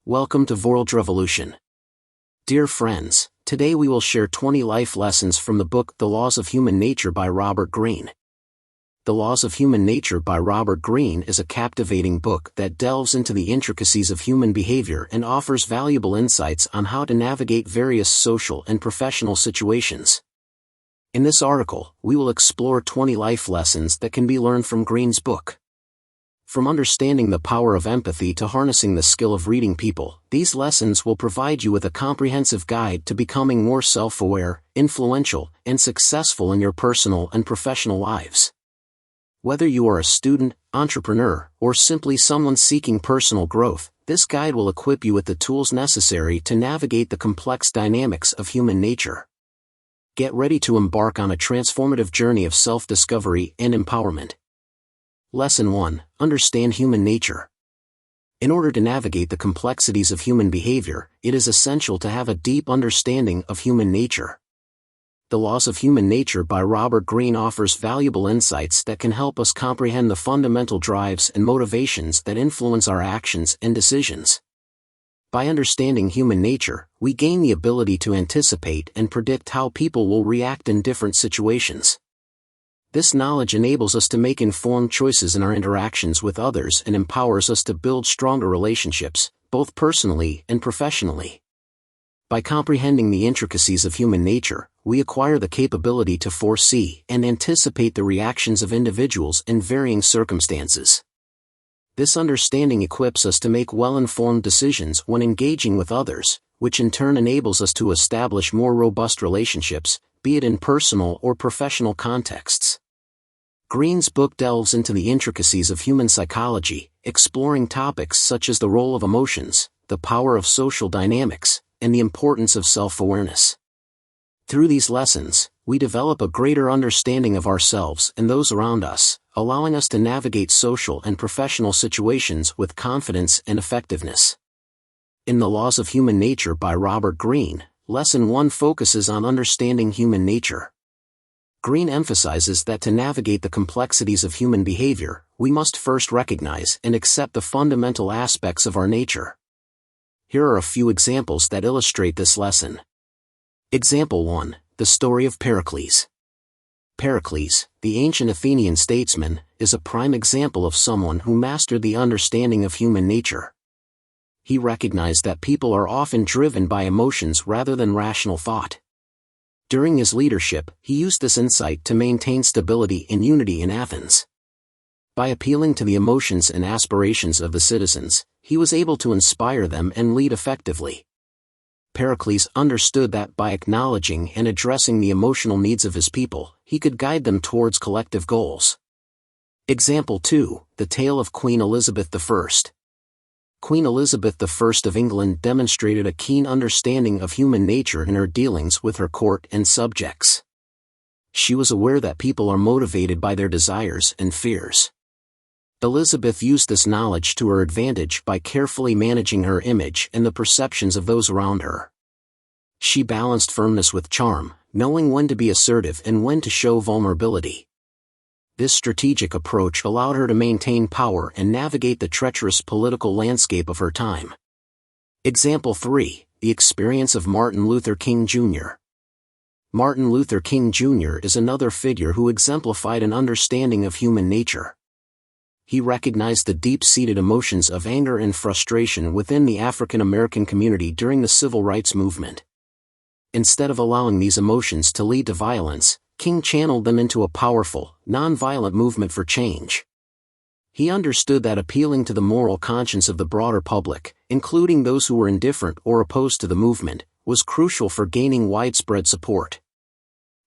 Welcome to World Revolution. Dear friends, today we will share 20 life lessons from the book The Laws of Human Nature by Robert Greene. The Laws of Human Nature by Robert Greene is a captivating book that delves into the intricacies of human behavior and offers valuable insights on how to navigate various social and professional situations. In this article, we will explore 20 life lessons that can be learned from Greene's book. From understanding the power of empathy to harnessing the skill of reading people, these lessons will provide you with a comprehensive guide to becoming more self-aware, influential, and successful in your personal and professional lives. Whether you are a student, entrepreneur, or simply someone seeking personal growth, this guide will equip you with the tools necessary to navigate the complex dynamics of human nature. Get ready to embark on a transformative journey of self-discovery and empowerment. Lesson 1. Understand human nature. In order to navigate the complexities of human behavior, it is essential to have a deep understanding of human nature. The Laws of Human Nature by Robert Greene offers valuable insights that can help us comprehend the fundamental drives and motivations that influence our actions and decisions. By understanding human nature, we gain the ability to anticipate and predict how people will react in different situations. This knowledge enables us to make informed choices in our interactions with others and empowers us to build stronger relationships, both personally and professionally. By comprehending the intricacies of human nature, we acquire the capability to foresee and anticipate the reactions of individuals in varying circumstances. This understanding equips us to make well-informed decisions when engaging with others, which in turn enables us to establish more robust relationships, be it in personal or professional contexts. Greene's book delves into the intricacies of human psychology, exploring topics such as the role of emotions, the power of social dynamics, and the importance of self-awareness. Through these lessons, we develop a greater understanding of ourselves and those around us, allowing us to navigate social and professional situations with confidence and effectiveness. In The Laws of Human Nature by Robert Greene, Lesson 1 focuses on understanding human nature. Greene emphasizes that to navigate the complexities of human behavior, we must first recognize and accept the fundamental aspects of our nature. Here are a few examples that illustrate this lesson. Example 1. The story of Pericles. Pericles, the ancient Athenian statesman, is a prime example of someone who mastered the understanding of human nature. He recognized that people are often driven by emotions rather than rational thought. During his leadership, he used this insight to maintain stability and unity in Athens. By appealing to the emotions and aspirations of the citizens, he was able to inspire them and lead effectively. Pericles understood that by acknowledging and addressing the emotional needs of his people, he could guide them towards collective goals. Example 2. The tale of Queen Elizabeth I. Queen Elizabeth I of England demonstrated a keen understanding of human nature in her dealings with her court and subjects. She was aware that people are motivated by their desires and fears. Elizabeth used this knowledge to her advantage by carefully managing her image and the perceptions of those around her. She balanced firmness with charm, knowing when to be assertive and when to show vulnerability. This strategic approach allowed her to maintain power and navigate the treacherous political landscape of her time. Example 3. The experience of Martin Luther King Jr. Martin Luther King Jr. is another figure who exemplified an understanding of human nature. He recognized the deep-seated emotions of anger and frustration within the African American community during the Civil Rights Movement. Instead of allowing these emotions to lead to violence, King channeled them into a powerful, non-violent movement for change. He understood that appealing to the moral conscience of the broader public, including those who were indifferent or opposed to the movement, was crucial for gaining widespread support.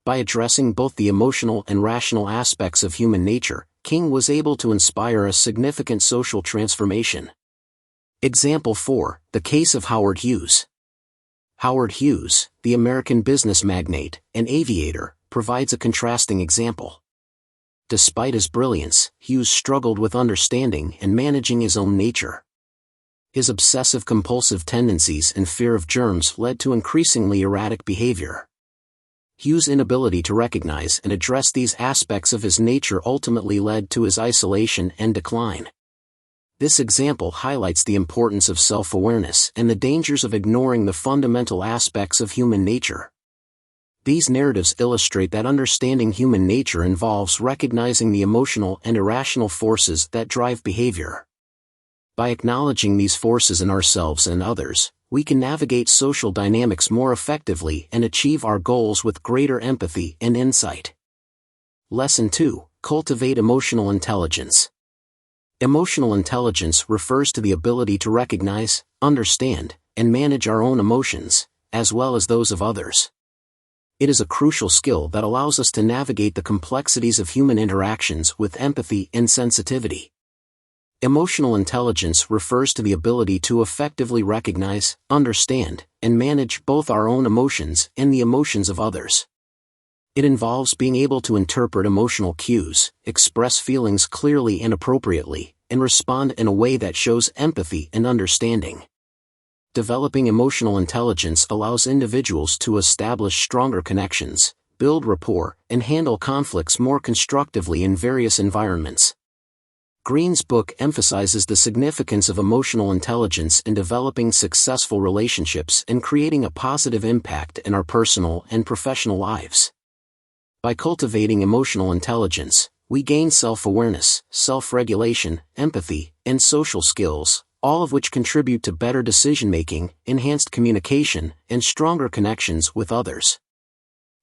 By addressing both the emotional and rational aspects of human nature, King was able to inspire a significant social transformation. Example 4. The case of Howard Hughes. Howard Hughes, the American business magnate and aviator, provides a contrasting example. Despite his brilliance, Hughes struggled with understanding and managing his own nature. His obsessive-compulsive tendencies and fear of germs led to increasingly erratic behavior. Hughes' inability to recognize and address these aspects of his nature ultimately led to his isolation and decline. This example highlights the importance of self-awareness and the dangers of ignoring the fundamental aspects of human nature. These narratives illustrate that understanding human nature involves recognizing the emotional and irrational forces that drive behavior. By acknowledging these forces in ourselves and others, we can navigate social dynamics more effectively and achieve our goals with greater empathy and insight. Lesson 2: Cultivate emotional intelligence. Emotional intelligence refers to the ability to recognize, understand, and manage our own emotions, as well as those of others. It is a crucial skill that allows us to navigate the complexities of human interactions with empathy and sensitivity. Emotional intelligence refers to the ability to effectively recognize, understand, and manage both our own emotions and the emotions of others. It involves being able to interpret emotional cues, express feelings clearly and appropriately, and respond in a way that shows empathy and understanding. Developing emotional intelligence allows individuals to establish stronger connections, build rapport, and handle conflicts more constructively in various environments. Greene's book emphasizes the significance of emotional intelligence in developing successful relationships and creating a positive impact in our personal and professional lives. By cultivating emotional intelligence, we gain self-awareness, self-regulation, empathy, and social skills, all of which contribute to better decision-making, enhanced communication, and stronger connections with others.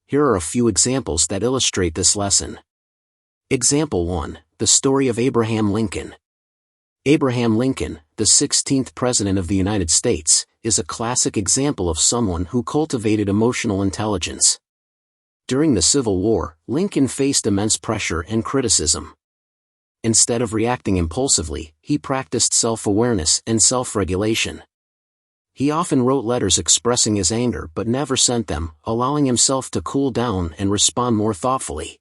Here are a few examples that illustrate this lesson. Example 1: The story of Abraham Lincoln. Abraham Lincoln, the 16th President of the United States, is a classic example of someone who cultivated emotional intelligence. During the Civil War, Lincoln faced immense pressure and criticism. Instead of reacting impulsively, he practiced self-awareness and self-regulation. He often wrote letters expressing his anger but never sent them, allowing himself to cool down and respond more thoughtfully.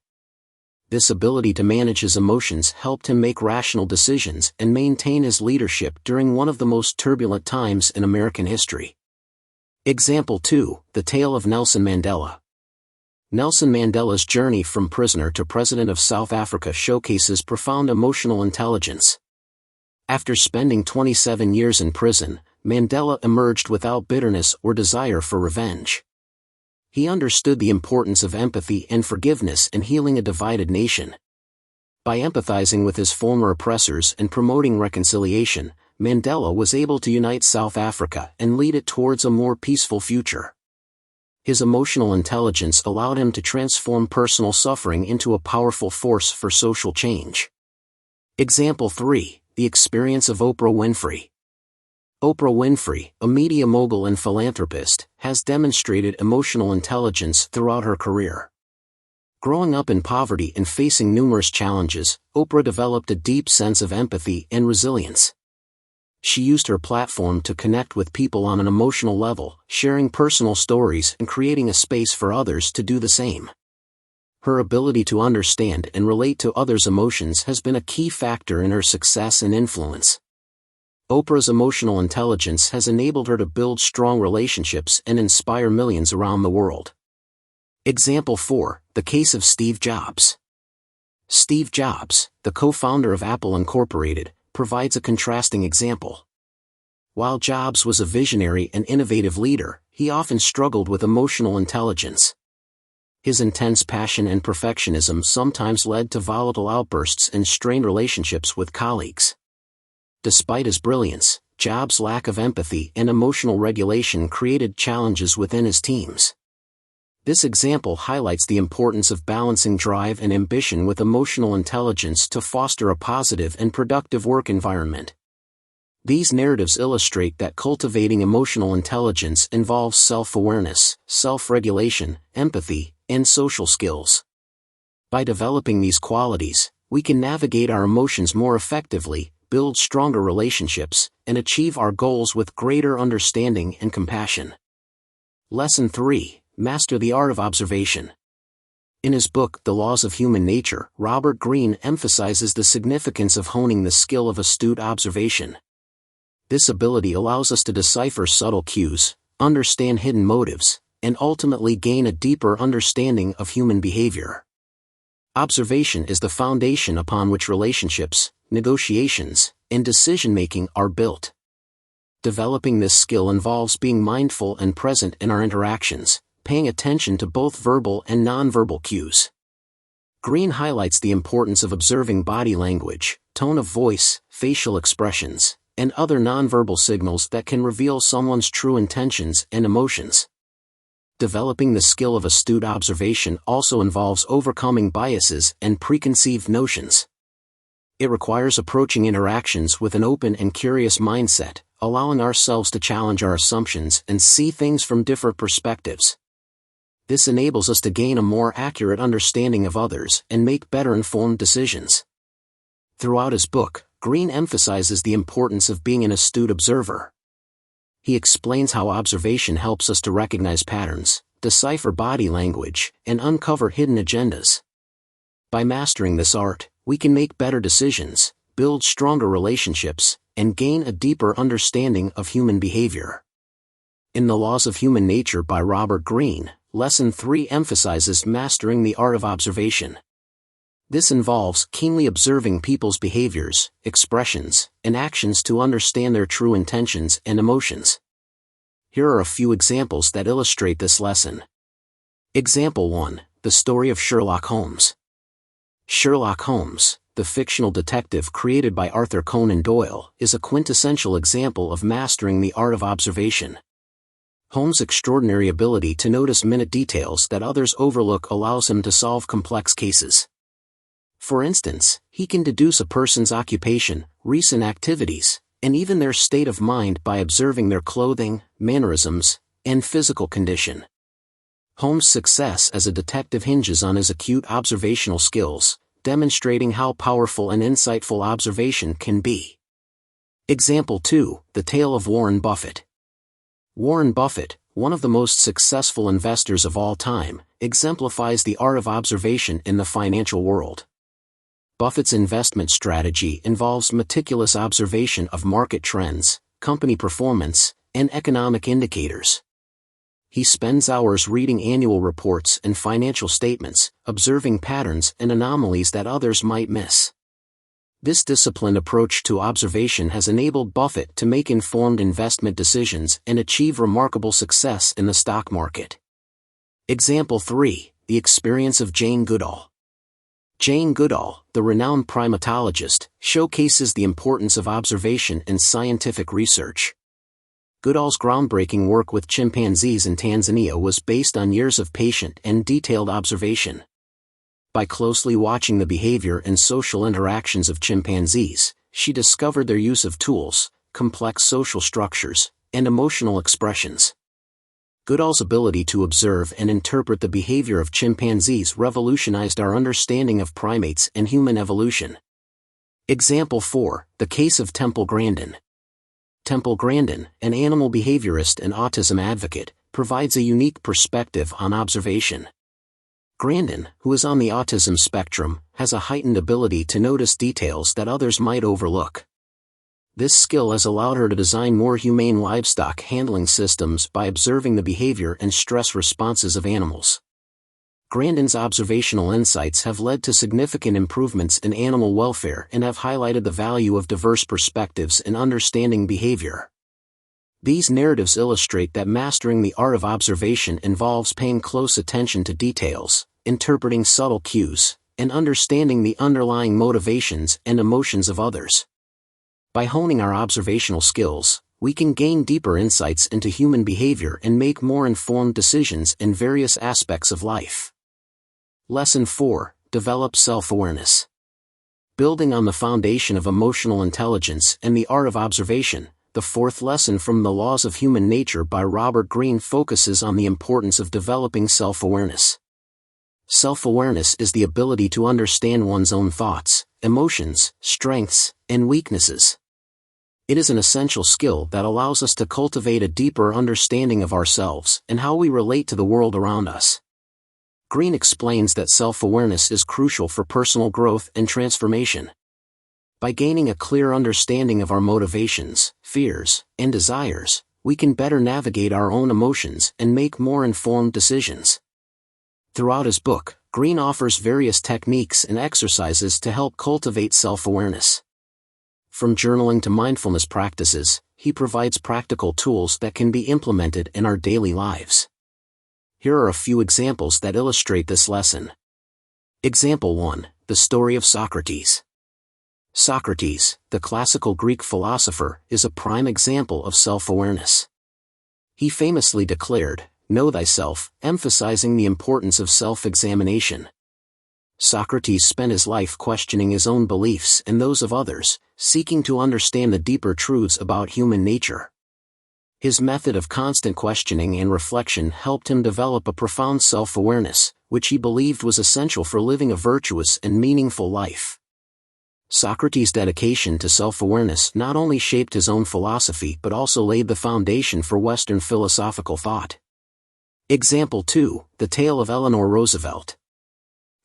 This ability to manage his emotions helped him make rational decisions and maintain his leadership during one of the most turbulent times in American history. Example 2: The tale of Nelson Mandela. Nelson Mandela's journey from prisoner to president of South Africa showcases profound emotional intelligence. After spending 27 years in prison, Mandela emerged without bitterness or desire for revenge. He understood the importance of empathy and forgiveness in healing a divided nation. By empathizing with his former oppressors and promoting reconciliation, Mandela was able to unite South Africa and lead it towards a more peaceful future. His emotional intelligence allowed him to transform personal suffering into a powerful force for social change. Example 3: The experience of Oprah Winfrey. Oprah Winfrey, a media mogul and philanthropist, has demonstrated emotional intelligence throughout her career. Growing up in poverty and facing numerous challenges, Oprah developed a deep sense of empathy and resilience. She used her platform to connect with people on an emotional level, sharing personal stories and creating a space for others to do the same. Her ability to understand and relate to others' emotions has been a key factor in her success and influence. Oprah's emotional intelligence has enabled her to build strong relationships and inspire millions around the world. Example 4: The case of Steve Jobs. Steve Jobs, the co-founder of Apple Incorporated, provides a contrasting example. While Jobs was a visionary and innovative leader, he often struggled with emotional intelligence. His intense passion and perfectionism sometimes led to volatile outbursts and strained relationships with colleagues. Despite his brilliance, Jobs' lack of empathy and emotional regulation created challenges within his teams. This example highlights the importance of balancing drive and ambition with emotional intelligence to foster a positive and productive work environment. These narratives illustrate that cultivating emotional intelligence involves self-awareness, self-regulation, empathy, and social skills. By developing these qualities, we can navigate our emotions more effectively, build stronger relationships, and achieve our goals with greater understanding and compassion. Lesson 3: Master the art of observation. In his book, The Laws of Human Nature, Robert Greene emphasizes the significance of honing the skill of astute observation. This ability allows us to decipher subtle cues, understand hidden motives, and ultimately gain a deeper understanding of human behavior. Observation is the foundation upon which relationships, negotiations, and decision-making are built. Developing this skill involves being mindful and present in our interactions, paying attention to both verbal and nonverbal cues. Greene highlights the importance of observing body language, tone of voice, facial expressions, and other nonverbal signals that can reveal someone's true intentions and emotions. Developing the skill of astute observation also involves overcoming biases and preconceived notions. It requires approaching interactions with an open and curious mindset, allowing ourselves to challenge our assumptions and see things from different perspectives. This enables us to gain a more accurate understanding of others and make better informed decisions. Throughout his book, Greene emphasizes the importance of being an astute observer. He explains how observation helps us to recognize patterns, decipher body language, and uncover hidden agendas. By mastering this art, we can make better decisions, build stronger relationships, and gain a deeper understanding of human behavior. In The Laws of Human Nature by Robert Greene, Lesson 3 emphasizes mastering the art of observation. This involves keenly observing people's behaviors, expressions, and actions to understand their true intentions and emotions. Here are a few examples that illustrate this lesson. Example 1, the story of Sherlock Holmes. Sherlock Holmes, the fictional detective created by Arthur Conan Doyle, is a quintessential example of mastering the art of observation. Holmes' extraordinary ability to notice minute details that others overlook allows him to solve complex cases. For instance, he can deduce a person's occupation, recent activities, and even their state of mind by observing their clothing, mannerisms, and physical condition. Holmes' success as a detective hinges on his acute observational skills, demonstrating how powerful and insightful observation can be. Example 2, the tale of Warren Buffett. Warren Buffett, one of the most successful investors of all time, exemplifies the art of observation in the financial world. Buffett's investment strategy involves meticulous observation of market trends, company performance, and economic indicators. He spends hours reading annual reports and financial statements, observing patterns and anomalies that others might miss. This disciplined approach to observation has enabled Buffett to make informed investment decisions and achieve remarkable success in the stock market. Example 3, the experience of Jane Goodall. Jane Goodall, the renowned primatologist, showcases the importance of observation in scientific research. Goodall's groundbreaking work with chimpanzees in Tanzania was based on years of patient and detailed observation. By closely watching the behavior and social interactions of chimpanzees, she discovered their use of tools, complex social structures, and emotional expressions. Goodall's ability to observe and interpret the behavior of chimpanzees revolutionized our understanding of primates and human evolution. Example 4, the case of Temple Grandin. Temple Grandin, an animal behaviorist and autism advocate, provides a unique perspective on observation. Grandin, who is on the autism spectrum, has a heightened ability to notice details that others might overlook. This skill has allowed her to design more humane livestock handling systems by observing the behavior and stress responses of animals. Grandin's observational insights have led to significant improvements in animal welfare and have highlighted the value of diverse perspectives in understanding behavior. These narratives illustrate that mastering the art of observation involves paying close attention to details, interpreting subtle cues, and understanding the underlying motivations and emotions of others. By honing our observational skills, we can gain deeper insights into human behavior and make more informed decisions in various aspects of life. Lesson 4, develop self-awareness. Building on the foundation of emotional intelligence and the art of observation, the fourth lesson from The Laws of Human Nature by Robert Greene focuses on the importance of developing self-awareness. Self-awareness is the ability to understand one's own thoughts, emotions, strengths, and weaknesses. It is an essential skill that allows us to cultivate a deeper understanding of ourselves and how we relate to the world around us. Greene explains that self-awareness is crucial for personal growth and transformation. By gaining a clear understanding of our motivations, fears, and desires, we can better navigate our own emotions and make more informed decisions. Throughout his book, Greene offers various techniques and exercises to help cultivate self-awareness. From journaling to mindfulness practices, he provides practical tools that can be implemented in our daily lives. Here are a few examples that illustrate this lesson. Example 1. The story of Socrates. Socrates, the classical Greek philosopher, is a prime example of self-awareness. He famously declared, "Know thyself," emphasizing the importance of self-examination. Socrates spent his life questioning his own beliefs and those of others, seeking to understand the deeper truths about human nature. His method of constant questioning and reflection helped him develop a profound self-awareness, which he believed was essential for living a virtuous and meaningful life. Socrates' dedication to self-awareness not only shaped his own philosophy but also laid the foundation for Western philosophical thought. Example 2. The tale of Eleanor Roosevelt.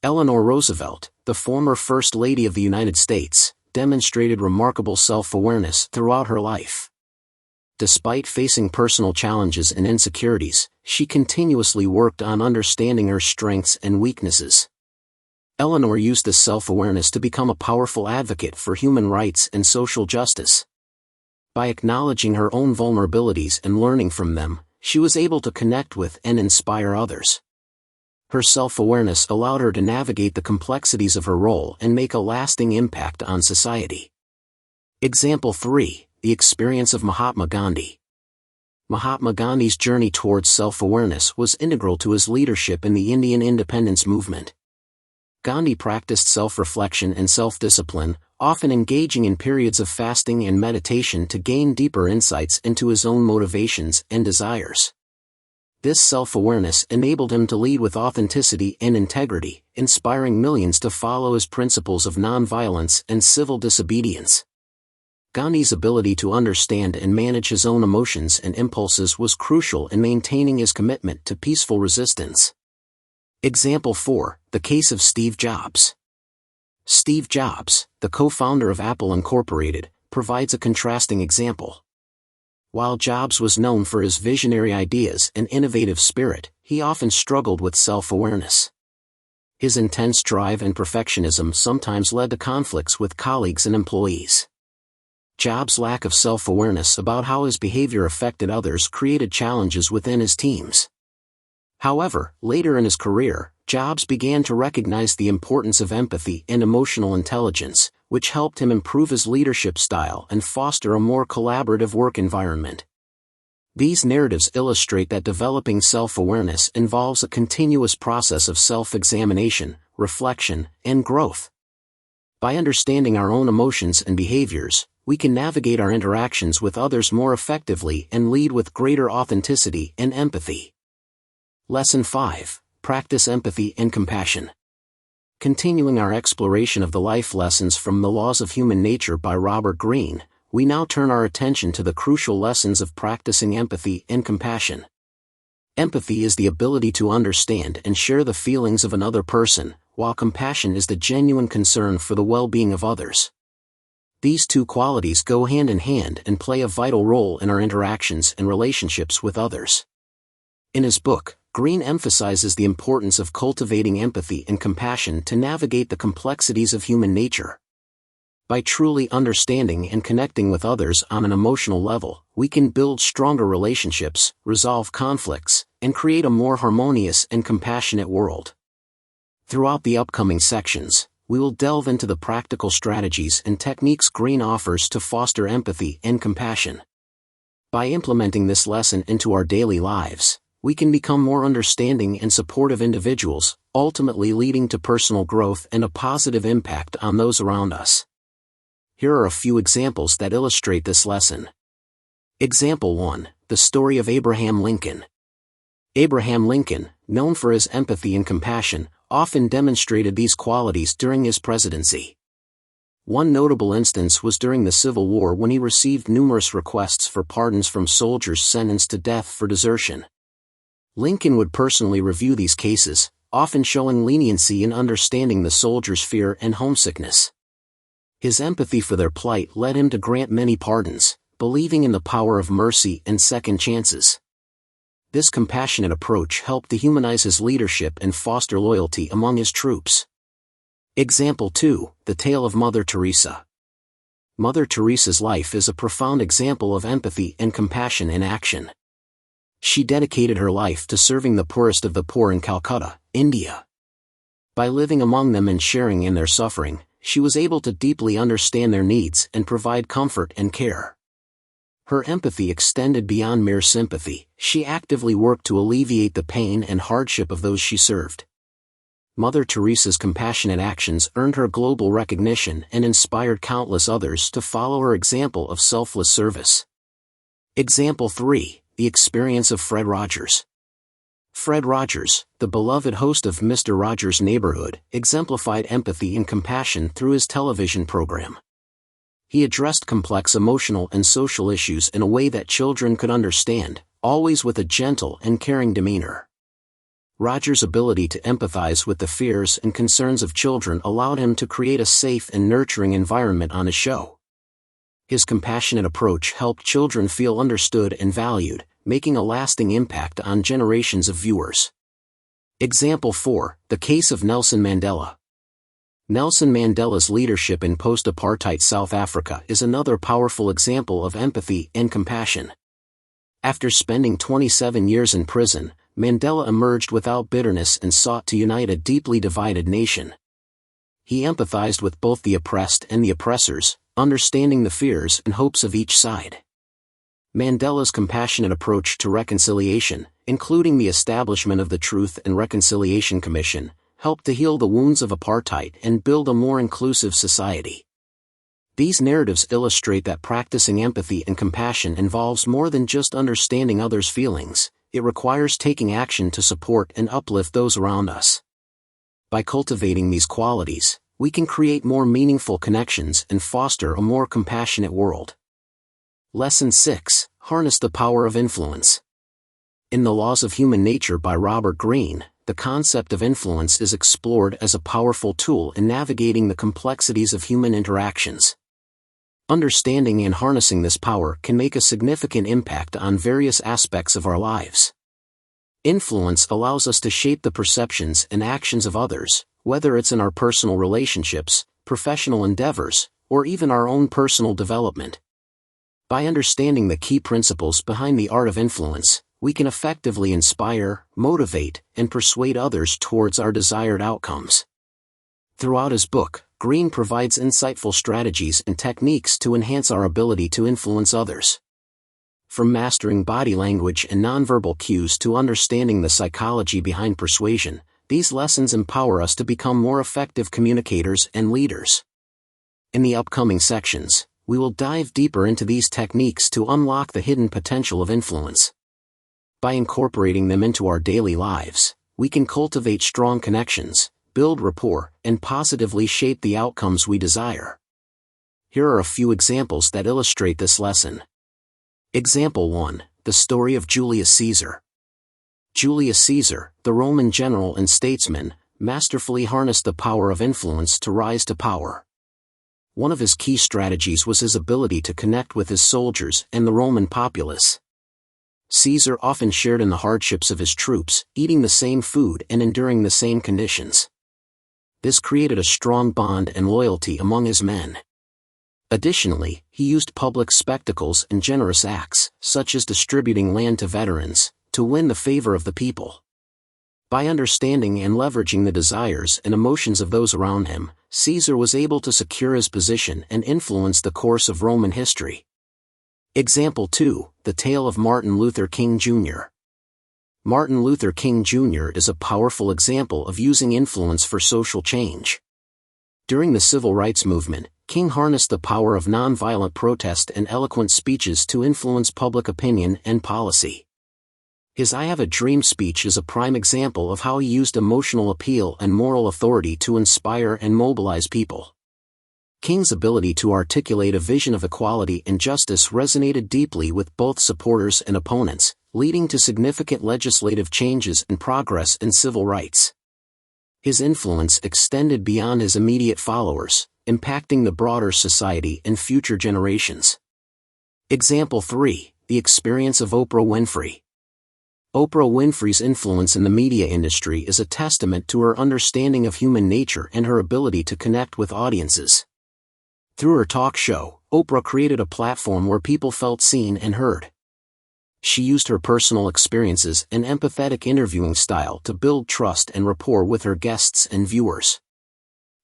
Eleanor Roosevelt, the former First Lady of the United States, demonstrated remarkable self-awareness throughout her life. Despite facing personal challenges and insecurities, she continuously worked on understanding her strengths and weaknesses. Eleanor used this self-awareness to become a powerful advocate for human rights and social justice. By acknowledging her own vulnerabilities and learning from them, she was able to connect with and inspire others. Her self-awareness allowed her to navigate the complexities of her role and make a lasting impact on society. Example 3. The experience of Mahatma Gandhi. Mahatma Gandhi's journey towards self-awareness was integral to his leadership in the Indian independence movement. Gandhi practiced self-reflection and self-discipline, often engaging in periods of fasting and meditation to gain deeper insights into his own motivations and desires. This self-awareness enabled him to lead with authenticity and integrity, inspiring millions to follow his principles of nonviolence and civil disobedience. Gandhi's ability to understand and manage his own emotions and impulses was crucial in maintaining his commitment to peaceful resistance. Example 4. The case of Steve Jobs. Steve Jobs, the co-founder of Apple Incorporated, provides a contrasting example. While Jobs was known for his visionary ideas and innovative spirit, he often struggled with self-awareness. His intense drive and perfectionism sometimes led to conflicts with colleagues and employees. Jobs' lack of self-awareness about how his behavior affected others created challenges within his teams. However, later in his career, Jobs began to recognize the importance of empathy and emotional intelligence, which helped him improve his leadership style and foster a more collaborative work environment. These narratives illustrate that developing self-awareness involves a continuous process of self-examination, reflection, and growth. By understanding our own emotions and behaviors, we can navigate our interactions with others more effectively and lead with greater authenticity and empathy. Lesson 5. Practice empathy and compassion. Continuing our exploration of the life lessons from The Laws of Human Nature by Robert Greene, we now turn our attention to the crucial lessons of practicing empathy and compassion. Empathy is the ability to understand and share the feelings of another person, while compassion is the genuine concern for the well-being of others. These two qualities go hand in hand and play a vital role in our interactions and relationships with others. In his book, Greene emphasizes the importance of cultivating empathy and compassion to navigate the complexities of human nature. By truly understanding and connecting with others on an emotional level, we can build stronger relationships, resolve conflicts, and create a more harmonious and compassionate world. Throughout the upcoming sections, we will delve into the practical strategies and techniques Greene offers to foster empathy and compassion. By implementing this lesson into our daily lives, we can become more understanding and supportive individuals, ultimately leading to personal growth and a positive impact on those around us. Here are a few examples that illustrate this lesson. Example 1. The story of Abraham Lincoln. Abraham Lincoln, known for his empathy and compassion, often demonstrated these qualities during his presidency. One notable instance was during the Civil War when he received numerous requests for pardons from soldiers sentenced to death for desertion. Lincoln would personally review these cases, often showing leniency in understanding the soldiers' fear and homesickness. His empathy for their plight led him to grant many pardons, believing in the power of mercy and second chances. This compassionate approach helped to humanize his leadership and foster loyalty among his troops. Example 2. The tale of Mother Teresa. Mother Teresa's life is a profound example of empathy and compassion in action. She dedicated her life to serving the poorest of the poor in Calcutta, India. By living among them and sharing in their suffering, she was able to deeply understand their needs and provide comfort and care. Her empathy extended beyond mere sympathy. She actively worked to alleviate the pain and hardship of those she served. Mother Teresa's compassionate actions earned her global recognition and inspired countless others to follow her example of selfless service. Example 3. The experience of Fred Rogers. Fred Rogers, the beloved host of Mr. Rogers' Neighborhood, exemplified empathy and compassion through his television program. He addressed complex emotional and social issues in a way that children could understand, always with a gentle and caring demeanor. Rogers' ability to empathize with the fears and concerns of children allowed him to create a safe and nurturing environment on his show. His compassionate approach helped children feel understood and valued, making a lasting impact on generations of viewers. Example 4. The case of Nelson Mandela. Nelson Mandela's leadership in post-apartheid South Africa is another powerful example of empathy and compassion. After spending 27 years in prison, Mandela emerged without bitterness and sought to unite a deeply divided nation. He empathized with both the oppressed and the oppressors, understanding the fears and hopes of each side. Mandela's compassionate approach to reconciliation, including the establishment of the Truth and Reconciliation Commission, helped to heal the wounds of apartheid and build a more inclusive society. These narratives illustrate that practicing empathy and compassion involves more than just understanding others' feelings. It requires taking action to support and uplift those around us. By cultivating these qualities, we can create more meaningful connections and foster a more compassionate world. Lesson 6. Harness the power of influence. In The Laws of Human Nature by Robert Greene, the concept of influence is explored as a powerful tool in navigating the complexities of human interactions. Understanding and harnessing this power can make a significant impact on various aspects of our lives. Influence allows us to shape the perceptions and actions of others, whether it's in our personal relationships, professional endeavors, or even our own personal development. By understanding the key principles behind the art of influence, we can effectively inspire, motivate, and persuade others towards our desired outcomes. Throughout his book, Greene provides insightful strategies and techniques to enhance our ability to influence others. From mastering body language and nonverbal cues to understanding the psychology behind persuasion, these lessons empower us to become more effective communicators and leaders. In the upcoming sections, we will dive deeper into these techniques to unlock the hidden potential of influence. By incorporating them into our daily lives, we can cultivate strong connections, build rapport, and positively shape the outcomes we desire. Here are a few examples that illustrate this lesson. Example 1. The story of Julius Caesar. Julius Caesar, the Roman general and statesman, masterfully harnessed the power of influence to rise to power. One of his key strategies was his ability to connect with his soldiers and the Roman populace. Caesar often shared in the hardships of his troops, eating the same food and enduring the same conditions. This created a strong bond and loyalty among his men. Additionally, he used public spectacles and generous acts, such as distributing land to veterans, to win the favor of the people. By understanding and leveraging the desires and emotions of those around him, Caesar was able to secure his position and influence the course of Roman history. Example 2. The tale of Martin Luther King Jr. Martin Luther King Jr. is a powerful example of using influence for social change. During the Civil Rights Movement, King harnessed the power of nonviolent protest and eloquent speeches to influence public opinion and policy. His "I Have a Dream" speech is a prime example of how he used emotional appeal and moral authority to inspire and mobilize people. King's ability to articulate a vision of equality and justice resonated deeply with both supporters and opponents, leading to significant legislative changes and progress in civil rights. His influence extended beyond his immediate followers, impacting the broader society and future generations. Example 3. The experience of Oprah Winfrey. Oprah Winfrey's influence in the media industry is a testament to her understanding of human nature and her ability to connect with audiences. Through her talk show, Oprah created a platform where people felt seen and heard. She used her personal experiences and empathetic interviewing style to build trust and rapport with her guests and viewers.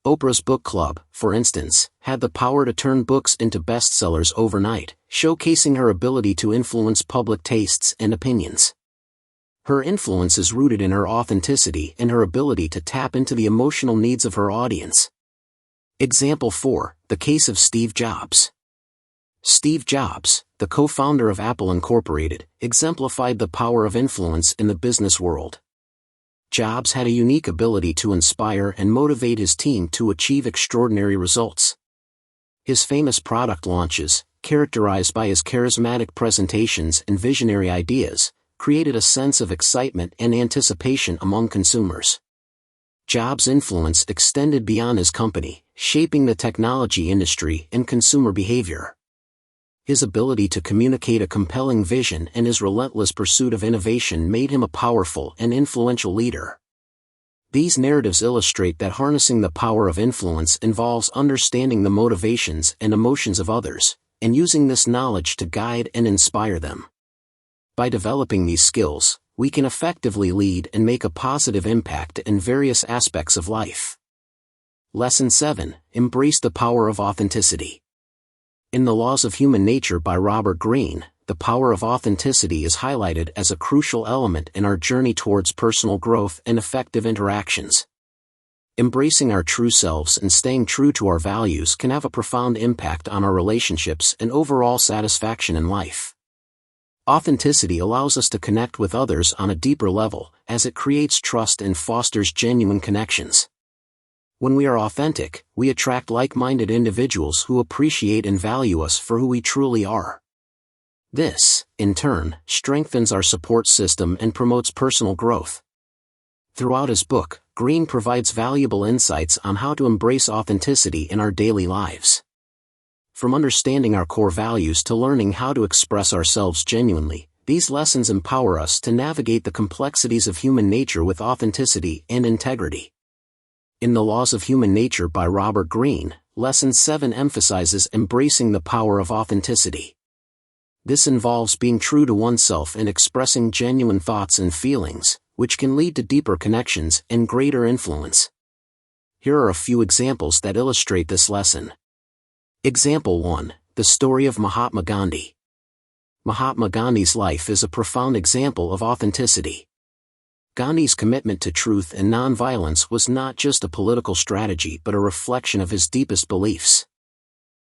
Oprah's book club, for instance, had the power to turn books into bestsellers overnight, showcasing her ability to influence public tastes and opinions. Her influence is rooted in her authenticity and her ability to tap into the emotional needs of her audience. Example 4, the case of Steve Jobs. Steve Jobs, the co-founder of Apple Incorporated, exemplified the power of influence in the business world. Jobs had a unique ability to inspire and motivate his team to achieve extraordinary results. His famous product launches, characterized by his charismatic presentations and visionary ideas, created a sense of excitement and anticipation among consumers. Jobs' influence extended beyond his company, shaping the technology industry and consumer behavior. His ability to communicate a compelling vision and his relentless pursuit of innovation made him a powerful and influential leader. These narratives illustrate that harnessing the power of influence involves understanding the motivations and emotions of others, and using this knowledge to guide and inspire them. By developing these skills, we can effectively lead and make a positive impact in various aspects of life. Lesson 7. Embrace the power of authenticity. In The Laws of Human Nature by Robert Greene, the power of authenticity is highlighted as a crucial element in our journey towards personal growth and effective interactions. Embracing our true selves and staying true to our values can have a profound impact on our relationships and overall satisfaction in life. Authenticity allows us to connect with others on a deeper level, as it creates trust and fosters genuine connections. When we are authentic, we attract like-minded individuals who appreciate and value us for who we truly are. This, in turn, strengthens our support system and promotes personal growth. Throughout his book, Greene provides valuable insights on how to embrace authenticity in our daily lives. From understanding our core values to learning how to express ourselves genuinely, these lessons empower us to navigate the complexities of human nature with authenticity and integrity. In The Laws of Human Nature by Robert Greene, Lesson 7 emphasizes embracing the power of authenticity. This involves being true to oneself and expressing genuine thoughts and feelings, which can lead to deeper connections and greater influence. Here are a few examples that illustrate this lesson. Example 1. The story of Mahatma Gandhi. Mahatma Gandhi's life is a profound example of authenticity. Gandhi's commitment to truth and nonviolence was not just a political strategy but a reflection of his deepest beliefs.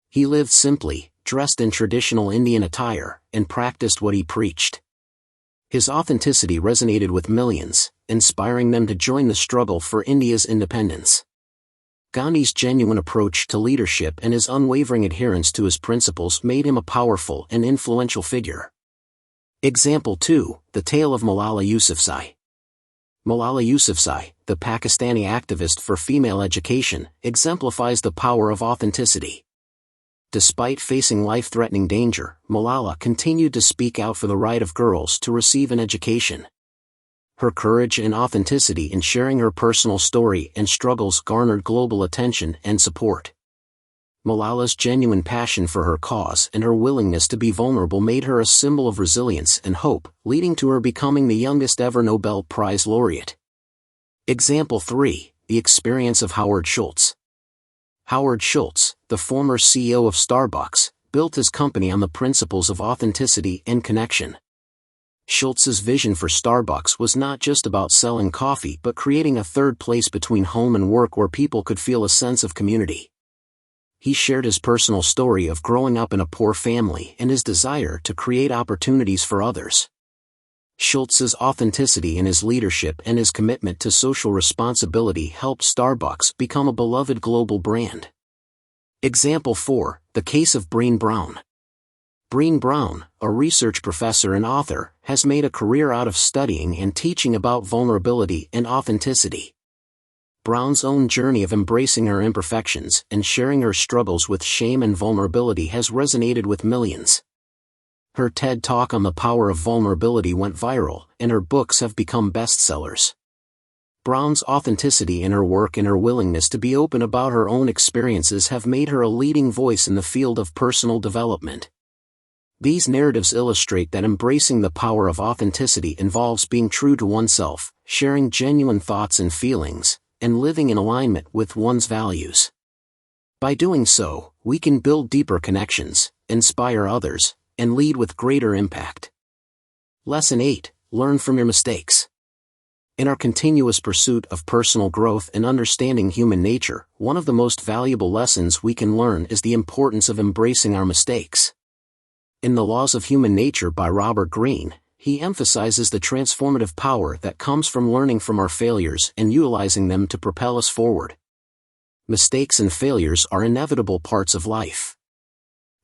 He lived simply, dressed in traditional Indian attire, and practiced what he preached. His authenticity resonated with millions, inspiring them to join the struggle for India's independence. Gandhi's genuine approach to leadership and his unwavering adherence to his principles made him a powerful and influential figure. Example 2. The tale of Malala Yousafzai. Malala Yousafzai, the Pakistani activist for female education, exemplifies the power of authenticity. Despite facing life-threatening danger, Malala continued to speak out for the right of girls to receive an education. Her courage and authenticity in sharing her personal story and struggles garnered global attention and support. Malala's genuine passion for her cause and her willingness to be vulnerable made her a symbol of resilience and hope, leading to her becoming the youngest ever Nobel Prize laureate. Example 3. The experience of Howard Schultz. Howard Schultz, the former CEO of Starbucks, built his company on the principles of authenticity and connection. Schultz's vision for Starbucks was not just about selling coffee but creating a third place between home and work where people could feel a sense of community. He shared his personal story of growing up in a poor family and his desire to create opportunities for others. Schultz's authenticity in his leadership and his commitment to social responsibility helped Starbucks become a beloved global brand. Example 4. The case of Brené Brown. Brené Brown, a research professor and author, has made a career out of studying and teaching about vulnerability and authenticity. Brown's own journey of embracing her imperfections and sharing her struggles with shame and vulnerability has resonated with millions. Her TED Talk on the power of vulnerability went viral, and her books have become bestsellers. Brown's authenticity in her work and her willingness to be open about her own experiences have made her a leading voice in the field of personal development. These narratives illustrate that embracing the power of authenticity involves being true to oneself, sharing genuine thoughts and feelings, and living in alignment with one's values. By doing so, we can build deeper connections, inspire others, and lead with greater impact. Lesson 8. Learn from your mistakes. In our continuous pursuit of personal growth and understanding human nature, one of the most valuable lessons we can learn is the importance of embracing our mistakes. In The Laws of Human Nature by Robert Greene, he emphasizes the transformative power that comes from learning from our failures and utilizing them to propel us forward. Mistakes and failures are inevitable parts of life.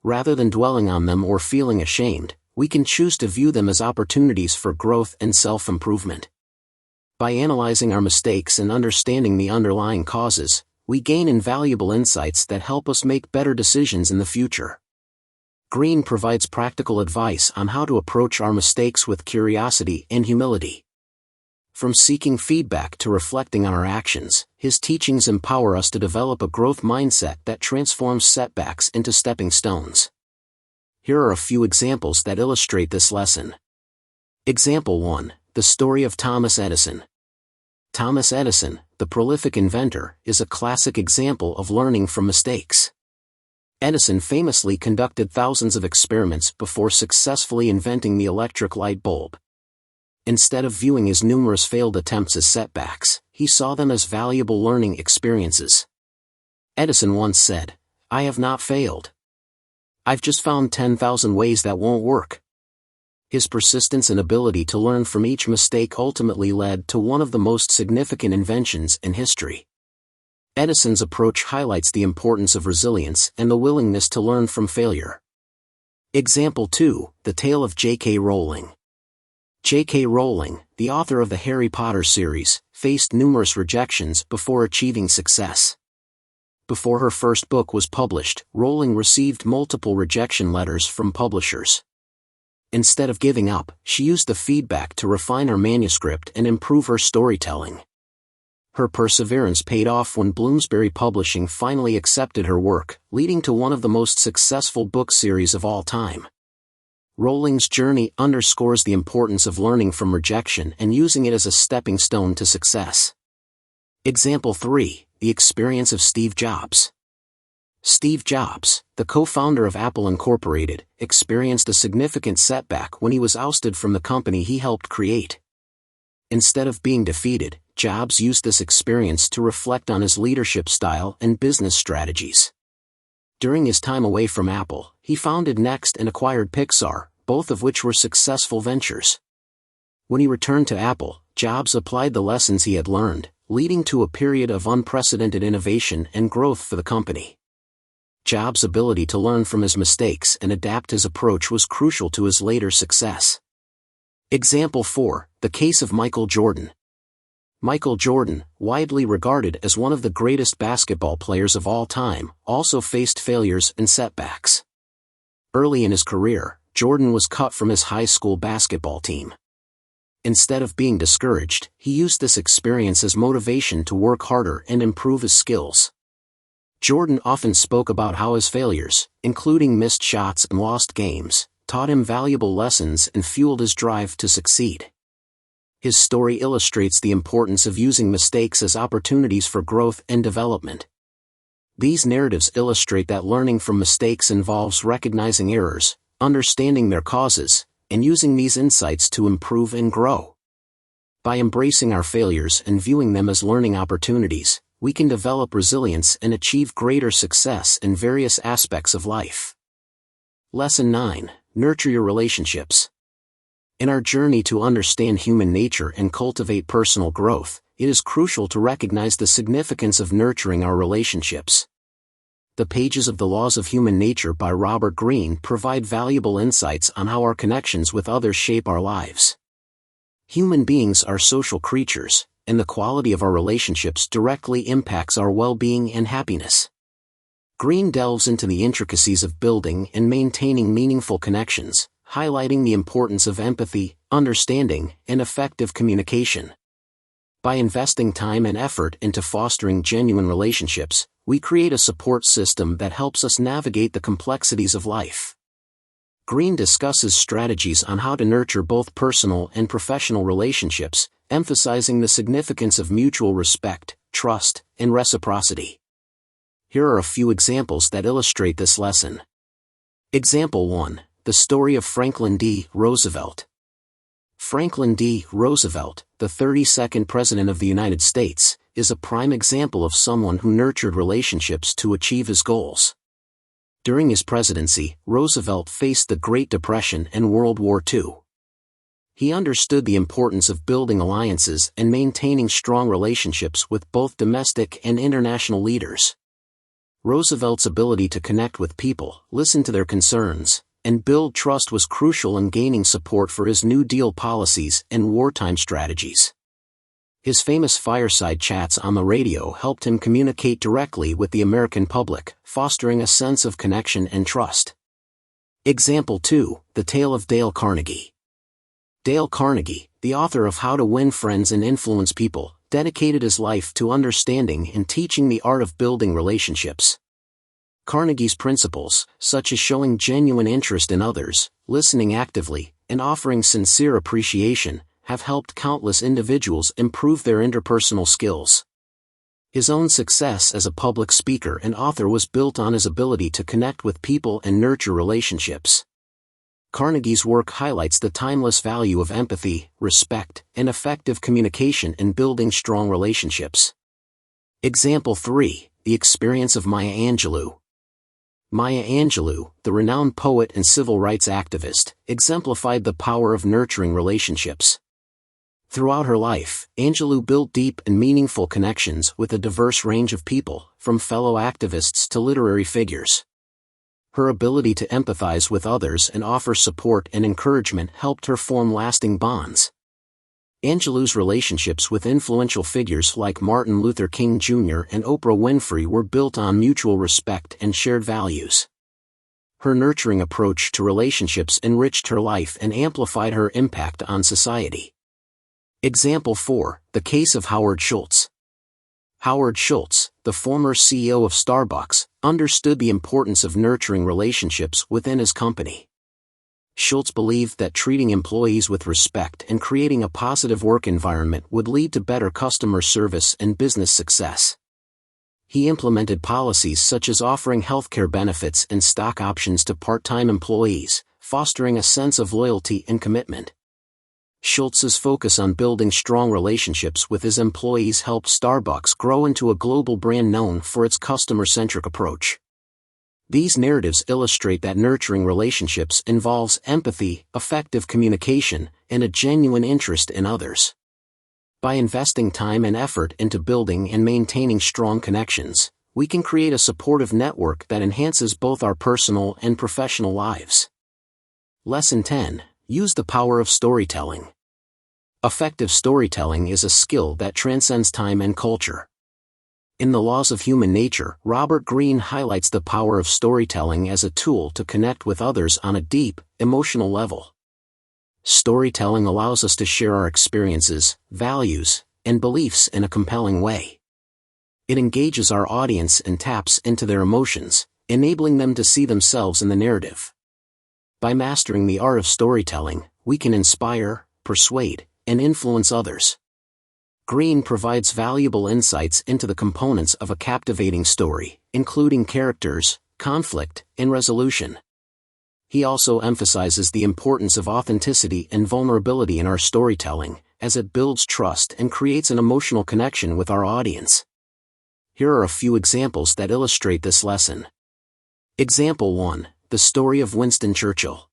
Rather than dwelling on them or feeling ashamed, we can choose to view them as opportunities for growth and self-improvement. By analyzing our mistakes and understanding the underlying causes, we gain invaluable insights that help us make better decisions in the future. Greene provides practical advice on how to approach our mistakes with curiosity and humility. From seeking feedback to reflecting on our actions, his teachings empower us to develop a growth mindset that transforms setbacks into stepping stones. Here are a few examples that illustrate this lesson. Example 1. The story of Thomas Edison. Thomas Edison, the prolific inventor, is a classic example of learning from mistakes. Edison famously conducted thousands of experiments before successfully inventing the electric light bulb. Instead of viewing his numerous failed attempts as setbacks, he saw them as valuable learning experiences. Edison once said, "I have not failed. I've just found 10,000 ways that won't work." His persistence and ability to learn from each mistake ultimately led to one of the most significant inventions in history. Edison's approach highlights the importance of resilience and the willingness to learn from failure. Example 2. The Tale of J.K. Rowling. J.K. Rowling, the author of the Harry Potter series, faced numerous rejections before achieving success. Before her first book was published, Rowling received multiple rejection letters from publishers. Instead of giving up, she used the feedback to refine her manuscript and improve her storytelling. Her perseverance paid off when Bloomsbury Publishing finally accepted her work, leading to one of the most successful book series of all time. Rowling's journey underscores the importance of learning from rejection and using it as a stepping stone to success. Example 3. The experience of Steve Jobs. Steve Jobs, the co-founder of Apple Incorporated, experienced a significant setback when he was ousted from the company he helped create. Instead of being defeated, Jobs used this experience to reflect on his leadership style and business strategies. During his time away from Apple, he founded Next and acquired Pixar, both of which were successful ventures. When he returned to Apple, Jobs applied the lessons he had learned, leading to a period of unprecedented innovation and growth for the company. Jobs' ability to learn from his mistakes and adapt his approach was crucial to his later success. Example 4. The case of Michael Jordan. Michael Jordan, widely regarded as one of the greatest basketball players of all time, also faced failures and setbacks. Early in his career, Jordan was cut from his high school basketball team. Instead of being discouraged, he used this experience as motivation to work harder and improve his skills. Jordan often spoke about how his failures, including missed shots and lost games, taught him valuable lessons and fueled his drive to succeed. His story illustrates the importance of using mistakes as opportunities for growth and development. These narratives illustrate that learning from mistakes involves recognizing errors, understanding their causes, and using these insights to improve and grow. By embracing our failures and viewing them as learning opportunities, we can develop resilience and achieve greater success in various aspects of life. Lesson 9. Nurture your relationships. In our journey to understand human nature and cultivate personal growth, it is crucial to recognize the significance of nurturing our relationships. The pages of The Laws of Human Nature by Robert Greene provide valuable insights on how our connections with others shape our lives. Human beings are social creatures, and the quality of our relationships directly impacts our well-being and happiness. Greene delves into the intricacies of building and maintaining meaningful connections, highlighting the importance of empathy, understanding, and effective communication. By investing time and effort into fostering genuine relationships, we create a support system that helps us navigate the complexities of life. Greene discusses strategies on how to nurture both personal and professional relationships, emphasizing the significance of mutual respect, trust, and reciprocity. Here are a few examples that illustrate this lesson. Example 1. The story of Franklin D. Roosevelt. Franklin D. Roosevelt, the 32nd President of the United States, is a prime example of someone who nurtured relationships to achieve his goals. During his presidency, Roosevelt faced the Great Depression and World War II. He understood the importance of building alliances and maintaining strong relationships with both domestic and international leaders. Roosevelt's ability to connect with people, listen to their concerns, and build trust was crucial in gaining support for his New Deal policies and wartime strategies. His famous fireside chats on the radio helped him communicate directly with the American public, fostering a sense of connection and trust. Example 2. The tale of Dale Carnegie. Dale Carnegie, the author of How to Win Friends and Influence People, dedicated his life to understanding and teaching the art of building relationships. Carnegie's principles, such as showing genuine interest in others, listening actively, and offering sincere appreciation, have helped countless individuals improve their interpersonal skills. His own success as a public speaker and author was built on his ability to connect with people and nurture relationships. Carnegie's work highlights the timeless value of empathy, respect, and effective communication in building strong relationships. Example 3. The experience of Maya Angelou. Maya Angelou, the renowned poet and civil rights activist, exemplified the power of nurturing relationships. Throughout her life, Angelou built deep and meaningful connections with a diverse range of people, from fellow activists to literary figures. Her ability to empathize with others and offer support and encouragement helped her form lasting bonds. Angelou's relationships with influential figures like Martin Luther King Jr. and Oprah Winfrey were built on mutual respect and shared values. Her nurturing approach to relationships enriched her life and amplified her impact on society. Example 4. The case of Howard Schultz. Howard Schultz, the former CEO of Starbucks, understood the importance of nurturing relationships within his company. Schultz believed that treating employees with respect and creating a positive work environment would lead to better customer service and business success. He implemented policies such as offering healthcare benefits and stock options to part-time employees, fostering a sense of loyalty and commitment. Schultz's focus on building strong relationships with his employees helped Starbucks grow into a global brand known for its customer-centric approach. These narratives illustrate that nurturing relationships involves empathy, effective communication, and a genuine interest in others. By investing time and effort into building and maintaining strong connections, we can create a supportive network that enhances both our personal and professional lives. Lesson 10. Use the power of storytelling. Effective storytelling is a skill that transcends time and culture. In The Laws of Human Nature, Robert Greene highlights the power of storytelling as a tool to connect with others on a deep, emotional level. Storytelling allows us to share our experiences, values, and beliefs in a compelling way. It engages our audience and taps into their emotions, enabling them to see themselves in the narrative. By mastering the art of storytelling, we can inspire, persuade, and influence others. Greene provides valuable insights into the components of a captivating story, including characters, conflict, and resolution. He also emphasizes the importance of authenticity and vulnerability in our storytelling, as it builds trust and creates an emotional connection with our audience. Here are a few examples that illustrate this lesson. Example 1. The story of Winston Churchill.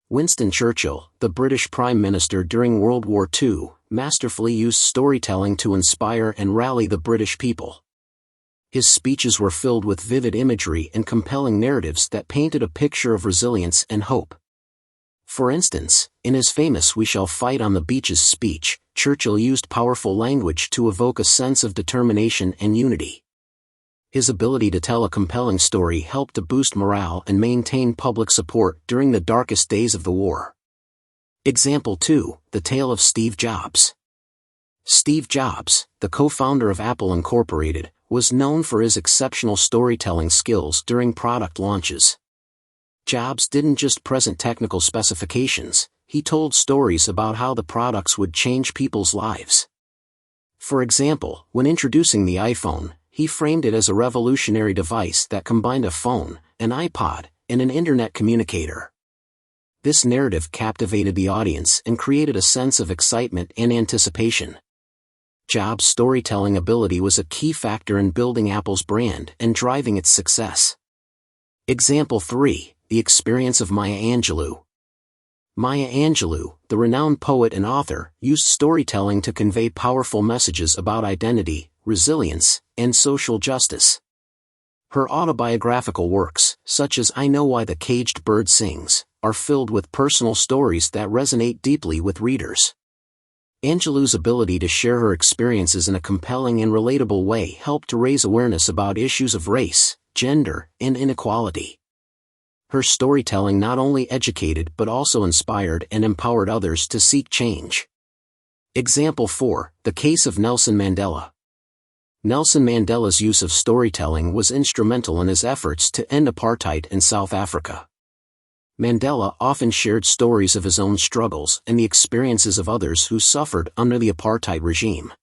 Winston Churchill, the British Prime Minister during World War II, masterfully used storytelling to inspire and rally the British people. His speeches were filled with vivid imagery and compelling narratives that painted a picture of resilience and hope. For instance, in his famous "We Shall Fight on the Beaches" speech, Churchill used powerful language to evoke a sense of determination and unity. His ability to tell a compelling story helped to boost morale and maintain public support during the darkest days of the war. Example 2. The tale of Steve Jobs. Steve Jobs, the co-founder of Apple Incorporated, was known for his exceptional storytelling skills during product launches. Jobs didn't just present technical specifications, he told stories about how the products would change people's lives. For example, when introducing the iPhone, he framed it as a revolutionary device that combined a phone, an iPod, and an internet communicator. This narrative captivated the audience and created a sense of excitement and anticipation. Jobs' storytelling ability was a key factor in building Apple's brand and driving its success. Example 3. The experience of Maya Angelou. Maya Angelou, the renowned poet and author, used storytelling to convey powerful messages about identity, resilience, and social justice. Her autobiographical works, such as I Know Why the Caged Bird Sings, are filled with personal stories that resonate deeply with readers. Angelou's ability to share her experiences in a compelling and relatable way helped to raise awareness about issues of race, gender, and inequality. Her storytelling not only educated but also inspired and empowered others to seek change. Example 4. The case of Nelson Mandela. Nelson Mandela's use of storytelling was instrumental in his efforts to end apartheid in South Africa. Mandela often shared stories of his own struggles and the experiences of others who suffered under the apartheid regime.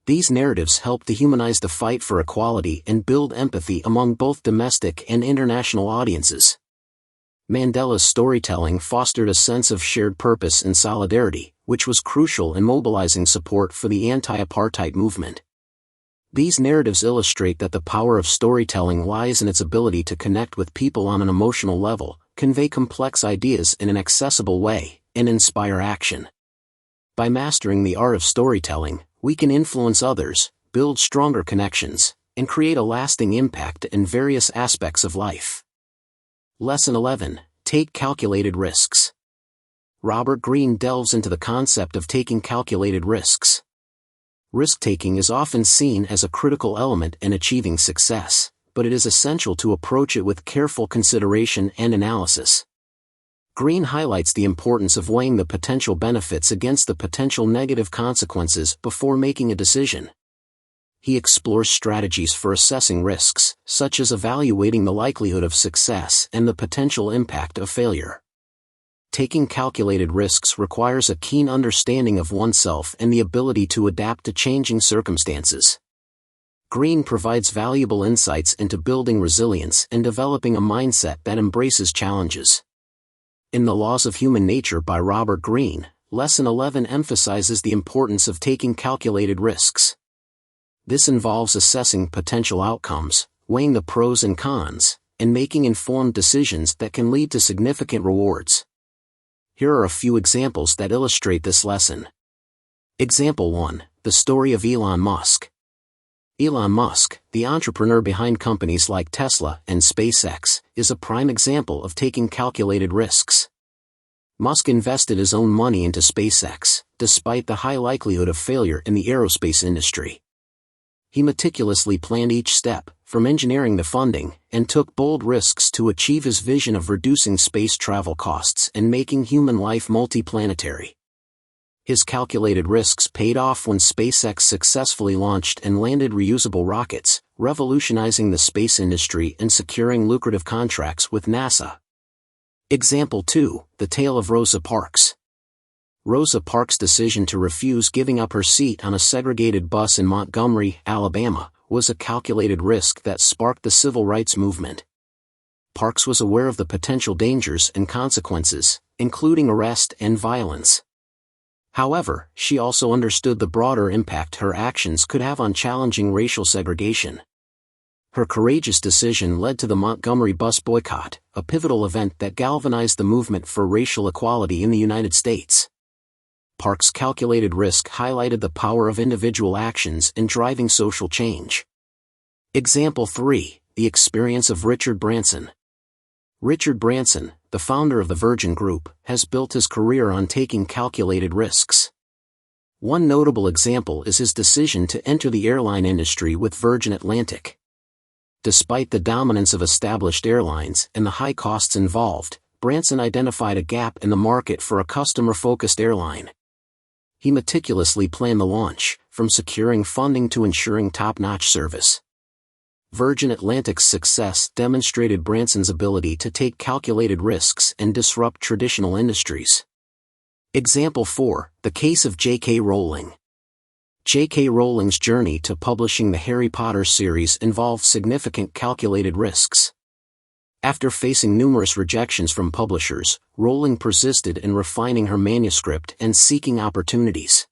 These narratives helped to humanize the fight for equality and build empathy among both domestic and international audiences. Mandela's storytelling fostered a sense of shared purpose and solidarity, which was crucial in mobilizing support for the anti-apartheid movement. These narratives illustrate that the power of storytelling lies in its ability to connect with people on an emotional level, convey complex ideas in an accessible way, and inspire action. By mastering the art of storytelling, we can influence others, build stronger connections, and create a lasting impact in various aspects of life. Lesson 11. Take calculated risks. Robert Greene delves into the concept of taking calculated risks. Risk-taking is often seen as a critical element in achieving success, but it is essential to approach it with careful consideration and analysis. Greene highlights the importance of weighing the potential benefits against the potential negative consequences before making a decision. He explores strategies for assessing risks, such as evaluating the likelihood of success and the potential impact of failure. Taking calculated risks requires a keen understanding of oneself and the ability to adapt to changing circumstances. Greene provides valuable insights into building resilience and developing a mindset that embraces challenges. In The Laws of Human Nature by Robert Greene, Lesson 11 emphasizes the importance of taking calculated risks. This involves assessing potential outcomes, weighing the pros and cons, and making informed decisions that can lead to significant rewards. Here are a few examples that illustrate this lesson. Example 1. The story of Elon Musk. Elon Musk, the entrepreneur behind companies like Tesla and SpaceX, is a prime example of taking calculated risks. Musk invested his own money into SpaceX, despite the high likelihood of failure in the aerospace industry. He meticulously planned each step, from engineering the funding, and took bold risks to achieve his vision of reducing space travel costs and making human life multiplanetary. His calculated risks paid off when SpaceX successfully launched and landed reusable rockets, revolutionizing the space industry and securing lucrative contracts with NASA. Example 2. The tale of Rosa Parks. Rosa Parks' decision to refuse giving up her seat on a segregated bus in Montgomery, Alabama, was a calculated risk that sparked the civil rights movement. Parks was aware of the potential dangers and consequences, including arrest and violence. However, she also understood the broader impact her actions could have on challenging racial segregation. Her courageous decision led to the Montgomery bus boycott, a pivotal event that galvanized the movement for racial equality in the United States. Parks' calculated risk highlighted the power of individual actions in driving social change. Example 3. The experience of Richard Branson. Richard Branson, the founder of the Virgin Group, has built his career on taking calculated risks. One notable example is his decision to enter the airline industry with Virgin Atlantic. Despite the dominance of established airlines and the high costs involved, Branson identified a gap in the market for a customer-focused airline. He meticulously planned the launch, from securing funding to ensuring top-notch service. Virgin Atlantic's success demonstrated Branson's ability to take calculated risks and disrupt traditional industries. Example 4, the case of J.K. Rowling. J.K. Rowling's journey to publishing the Harry Potter series involved significant calculated risks. After facing numerous rejections from publishers, Rowling persisted in refining her manuscript and seeking opportunities.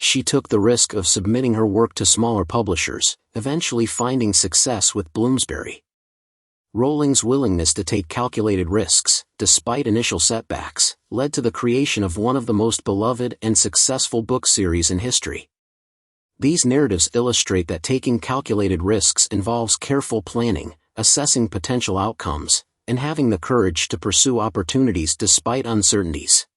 She took the risk of submitting her work to smaller publishers, eventually finding success with Bloomsbury. Rowling's willingness to take calculated risks, despite initial setbacks, led to the creation of one of the most beloved and successful book series in history. These narratives illustrate that taking calculated risks involves careful planning, assessing potential outcomes, and having the courage to pursue opportunities despite uncertainties.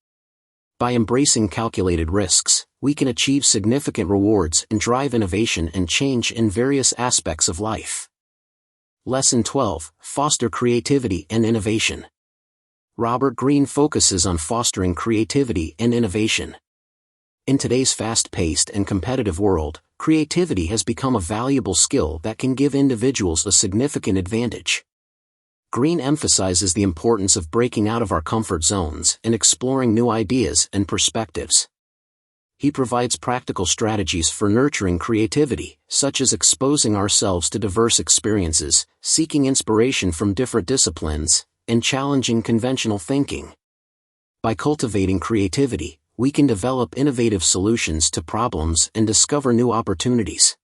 By embracing calculated risks, we can achieve significant rewards and drive innovation and change in various aspects of life. Lesson 12, Foster Creativity and Innovation. Robert Greene focuses on fostering creativity and innovation. In today's fast-paced and competitive world, creativity has become a valuable skill that can give individuals a significant advantage. Greene emphasizes the importance of breaking out of our comfort zones and exploring new ideas and perspectives. He provides practical strategies for nurturing creativity, such as exposing ourselves to diverse experiences, seeking inspiration from different disciplines, and challenging conventional thinking. By cultivating creativity, we can develop innovative solutions to problems and discover new opportunities.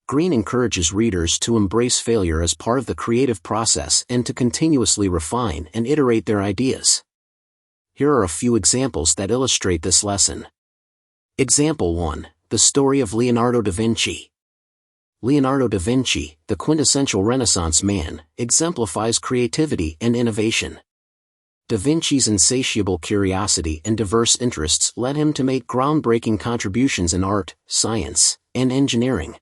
Greene encourages readers to embrace failure as part of the creative process and to continuously refine and iterate their ideas. Here are a few examples that illustrate this lesson. Example 1, the story of Leonardo da Vinci. Leonardo da Vinci, the quintessential Renaissance man, exemplifies creativity and innovation. Da Vinci's insatiable curiosity and diverse interests led him to make groundbreaking contributions in art, science, and engineering.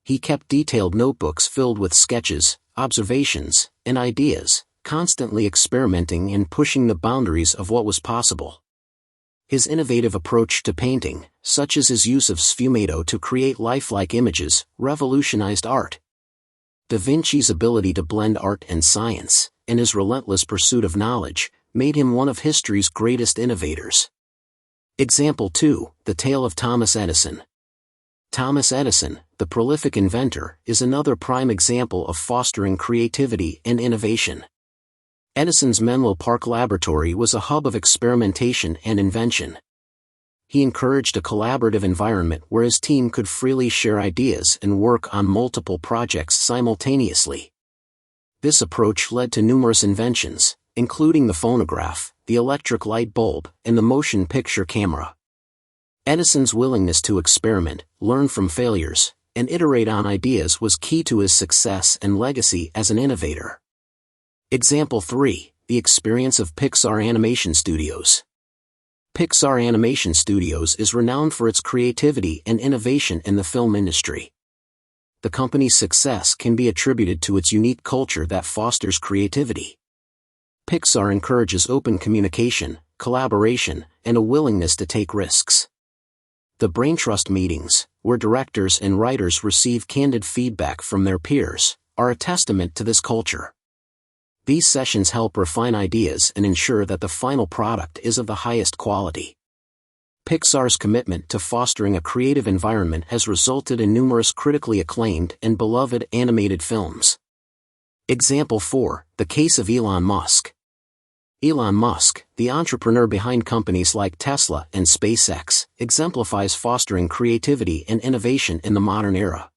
He kept detailed notebooks filled with sketches, observations, and ideas, constantly experimenting and pushing the boundaries of what was possible. His innovative approach to painting, such as his use of sfumato to create lifelike images, revolutionized art. Da Vinci's ability to blend art and science, and his relentless pursuit of knowledge, made him one of history's greatest innovators. Example 2, the tale of Thomas Edison. Thomas Edison, the prolific inventor, is another prime example of fostering creativity and innovation. Edison's Menlo Park laboratory was a hub of experimentation and invention. He encouraged a collaborative environment where his team could freely share ideas and work on multiple projects simultaneously. This approach led to numerous inventions, including the phonograph, the electric light bulb, and the motion picture camera. Edison's willingness to experiment, learn from failures, and iterate on ideas was key to his success and legacy as an innovator. Example 3, the experience of Pixar Animation Studios. Pixar Animation Studios is renowned for its creativity and innovation in the film industry. The company's success can be attributed to its unique culture that fosters creativity. Pixar encourages open communication, collaboration, and a willingness to take risks. The Brain Trust meetings, where directors and writers receive candid feedback from their peers, are a testament to this culture. These sessions help refine ideas and ensure that the final product is of the highest quality. Pixar's commitment to fostering a creative environment has resulted in numerous critically acclaimed and beloved animated films. Example 4, the case of Elon Musk. Elon Musk, the entrepreneur behind companies like Tesla and SpaceX, exemplifies fostering creativity and innovation in the modern era.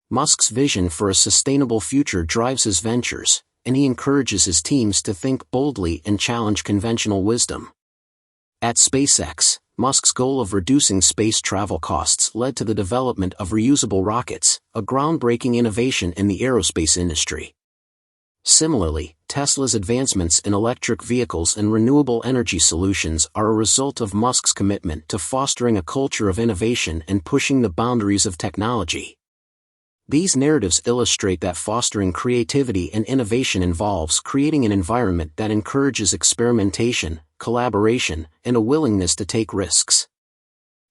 Musk's vision for a sustainable future drives his ventures, and he encourages his teams to think boldly and challenge conventional wisdom. At SpaceX, Musk's goal of reducing space travel costs led to the development of reusable rockets, a groundbreaking innovation in the aerospace industry. Similarly, Tesla's advancements in electric vehicles and renewable energy solutions are a result of Musk's commitment to fostering a culture of innovation and pushing the boundaries of technology. These narratives illustrate that fostering creativity and innovation involves creating an environment that encourages experimentation, collaboration, and a willingness to take risks.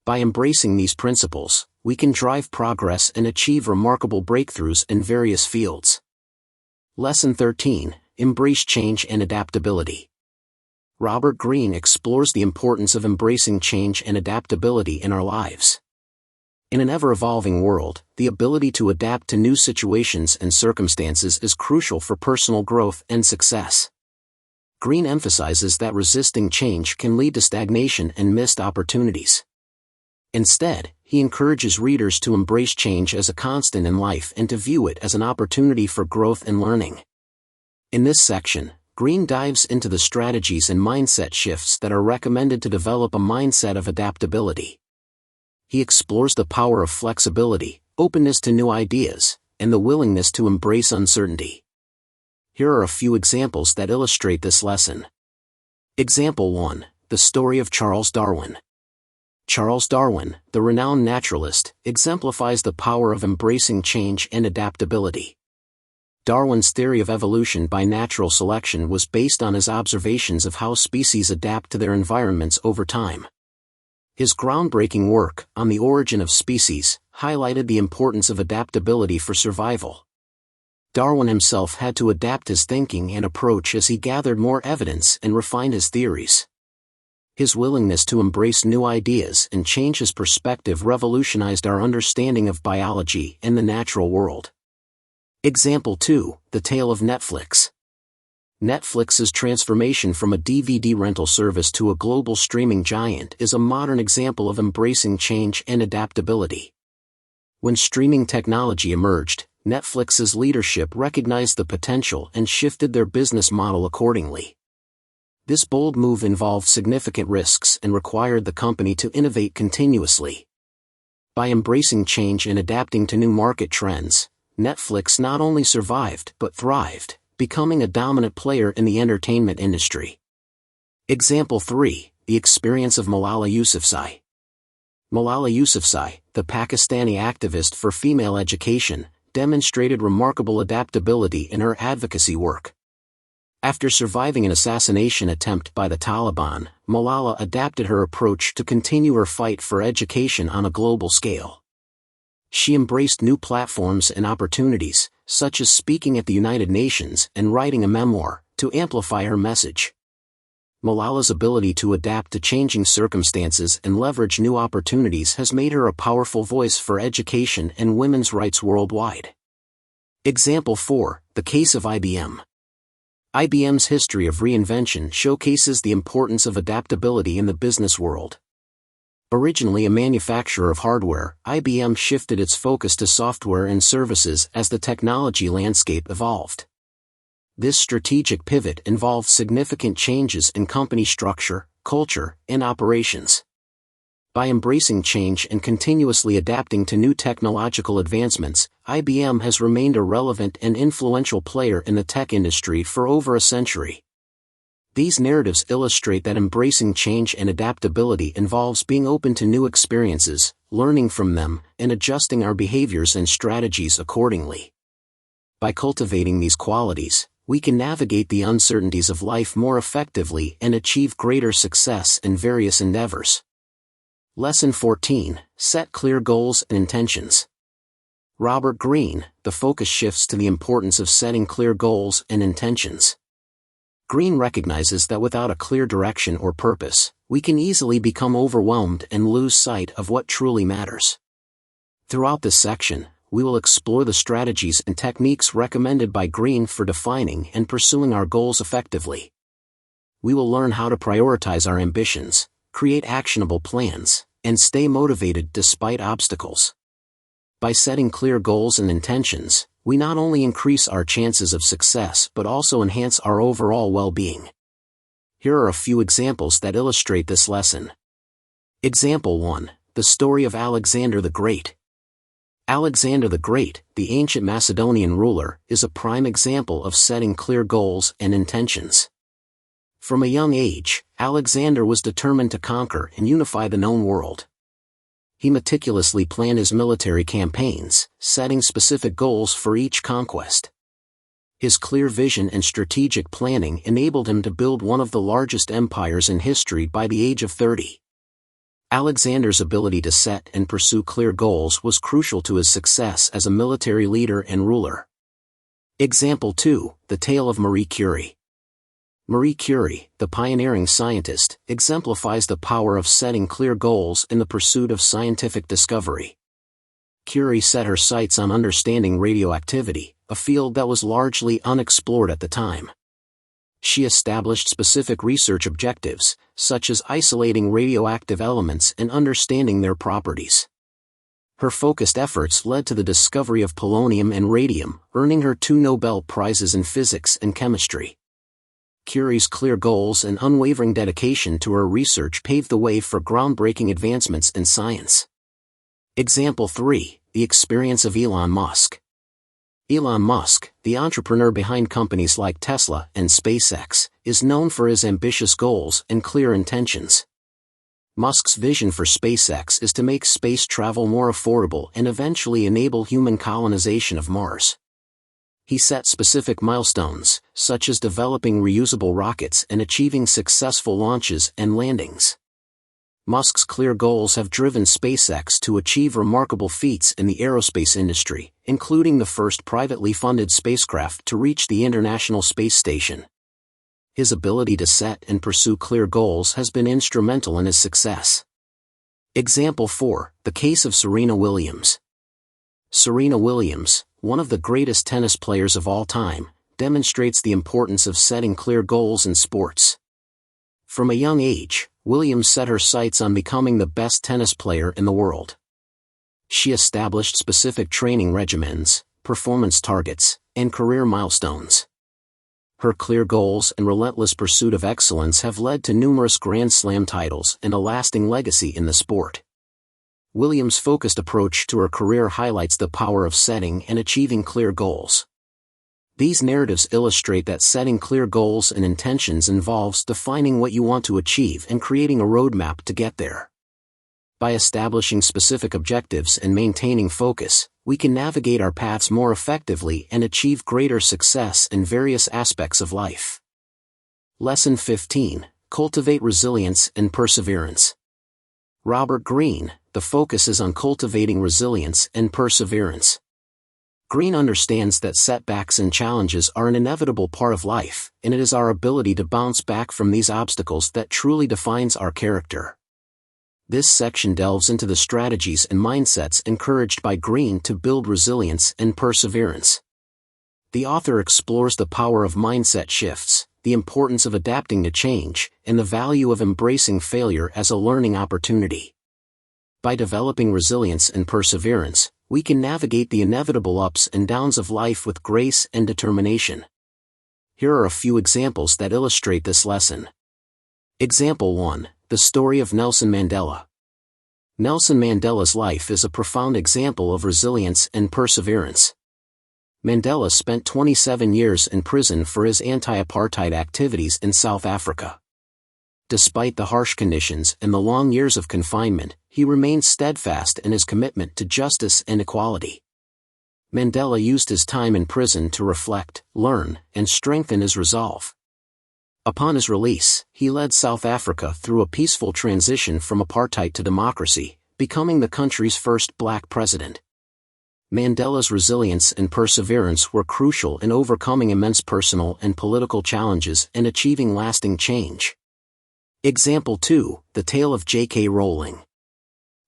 By embracing these principles, we can drive progress and achieve remarkable breakthroughs in various fields. Lesson 13: Embrace change and adaptability. Robert Greene explores the importance of embracing change and adaptability in our lives. In an ever-evolving world, the ability to adapt to new situations and circumstances is crucial for personal growth and success. Greene emphasizes that resisting change can lead to stagnation and missed opportunities. Instead, he encourages readers to embrace change as a constant in life and to view it as an opportunity for growth and learning. In this section, Greene dives into the strategies and mindset shifts that are recommended to develop a mindset of adaptability. He explores the power of flexibility, openness to new ideas, and the willingness to embrace uncertainty. Here are a few examples that illustrate this lesson. Example 1: The story of Charles Darwin. Charles Darwin, the renowned naturalist, exemplifies the power of embracing change and adaptability. Darwin's theory of evolution by natural selection was based on his observations of how species adapt to their environments over time. His groundbreaking work, On the Origin of Species, highlighted the importance of adaptability for survival. Darwin himself had to adapt his thinking and approach as he gathered more evidence and refined his theories. His willingness to embrace new ideas and change his perspective revolutionized our understanding of biology and the natural world. Example 2: The Tale of Netflix. Netflix's transformation from a DVD rental service to a global streaming giant is a modern example of embracing change and adaptability. When streaming technology emerged, Netflix's leadership recognized the potential and shifted their business model accordingly. This bold move involved significant risks and required the company to innovate continuously. By embracing change and adapting to new market trends, Netflix not only survived but thrived, becoming a dominant player in the entertainment industry. Example 3: The experience of Malala Yousafzai. Malala Yousafzai, the Pakistani activist for female education, demonstrated remarkable adaptability in her advocacy work. After surviving an assassination attempt by the Taliban, Malala adapted her approach to continue her fight for education on a global scale. She embraced new platforms and opportunities, such as speaking at the United Nations and writing a memoir, to amplify her message. Malala's ability to adapt to changing circumstances and leverage new opportunities has made her a powerful voice for education and women's rights worldwide. Example 4: The case of IBM. IBM's history of reinvention showcases the importance of adaptability in the business world. Originally a manufacturer of hardware, IBM shifted its focus to software and services as the technology landscape evolved. This strategic pivot involved significant changes in company structure, culture, and operations. By embracing change and continuously adapting to new technological advancements, IBM has remained a relevant and influential player in the tech industry for over a century. These narratives illustrate that embracing change and adaptability involves being open to new experiences, learning from them, and adjusting our behaviors and strategies accordingly. By cultivating these qualities, we can navigate the uncertainties of life more effectively and achieve greater success in various endeavors. Lesson 14: Set clear goals and intentions. Robert Greene, the focus shifts to the importance of setting clear goals and intentions. Greene recognizes that without a clear direction or purpose, we can easily become overwhelmed and lose sight of what truly matters. Throughout this section, we will explore the strategies and techniques recommended by Greene for defining and pursuing our goals effectively. We will learn how to prioritize our ambitions, create actionable plans, and stay motivated despite obstacles. By setting clear goals and intentions, we not only increase our chances of success but also enhance our overall well-being. Here are a few examples that illustrate this lesson. Example 1: The story of Alexander the Great. Alexander the Great, the ancient Macedonian ruler, is a prime example of setting clear goals and intentions. From a young age, Alexander was determined to conquer and unify the known world. He meticulously planned his military campaigns, setting specific goals for each conquest. His clear vision and strategic planning enabled him to build one of the largest empires in history by the age of 30. Alexander's ability to set and pursue clear goals was crucial to his success as a military leader and ruler. Example 2, the tale of Marie Curie. Marie Curie, the pioneering scientist, exemplifies the power of setting clear goals in the pursuit of scientific discovery. Curie set her sights on understanding radioactivity, a field that was largely unexplored at the time. She established specific research objectives, such as isolating radioactive elements and understanding their properties. Her focused efforts led to the discovery of polonium and radium, earning her 2 Nobel Prizes in physics and chemistry. Curie's clear goals and unwavering dedication to her research paved the way for groundbreaking advancements in science. Example 3, the experience of Elon Musk. Elon Musk, the entrepreneur behind companies like Tesla and SpaceX, is known for his ambitious goals and clear intentions. Musk's vision for SpaceX is to make space travel more affordable and eventually enable human colonization of Mars. He set specific milestones, such as developing reusable rockets and achieving successful launches and landings. Musk's clear goals have driven SpaceX to achieve remarkable feats in the aerospace industry, including the first privately funded spacecraft to reach the International Space Station. His ability to set and pursue clear goals has been instrumental in his success. Example 4, the case of Serena Williams. Serena Williams, one of the greatest tennis players of all time, demonstrates the importance of setting clear goals in sports. From a young age, Williams set her sights on becoming the best tennis player in the world. She established specific training regimens, performance targets, and career milestones. Her clear goals and relentless pursuit of excellence have led to numerous Grand Slam titles and a lasting legacy in the sport. Williams' focused approach to her career highlights the power of setting and achieving clear goals. These narratives illustrate that setting clear goals and intentions involves defining what you want to achieve and creating a roadmap to get there. By establishing specific objectives and maintaining focus, we can navigate our paths more effectively and achieve greater success in various aspects of life. Lesson 15, cultivate resilience and perseverance. Robert Greene, the focus is on cultivating resilience and perseverance. Greene understands that setbacks and challenges are an inevitable part of life, and it is our ability to bounce back from these obstacles that truly defines our character. This section delves into the strategies and mindsets encouraged by Greene to build resilience and perseverance. The author explores the power of mindset shifts, the importance of adapting to change, and the value of embracing failure as a learning opportunity. By developing resilience and perseverance, we can navigate the inevitable ups and downs of life with grace and determination. Here are a few examples that illustrate this lesson. Example 1, the story of Nelson Mandela. Nelson Mandela's life is a profound example of resilience and perseverance. Mandela spent 27 years in prison for his anti-apartheid activities in South Africa. Despite the harsh conditions and the long years of confinement, he remained steadfast in his commitment to justice and equality. Mandela used his time in prison to reflect, learn, and strengthen his resolve. Upon his release, he led South Africa through a peaceful transition from apartheid to democracy, becoming the country's first black president. Mandela's resilience and perseverance were crucial in overcoming immense personal and political challenges and achieving lasting change. Example 2, the tale of J.K. Rowling.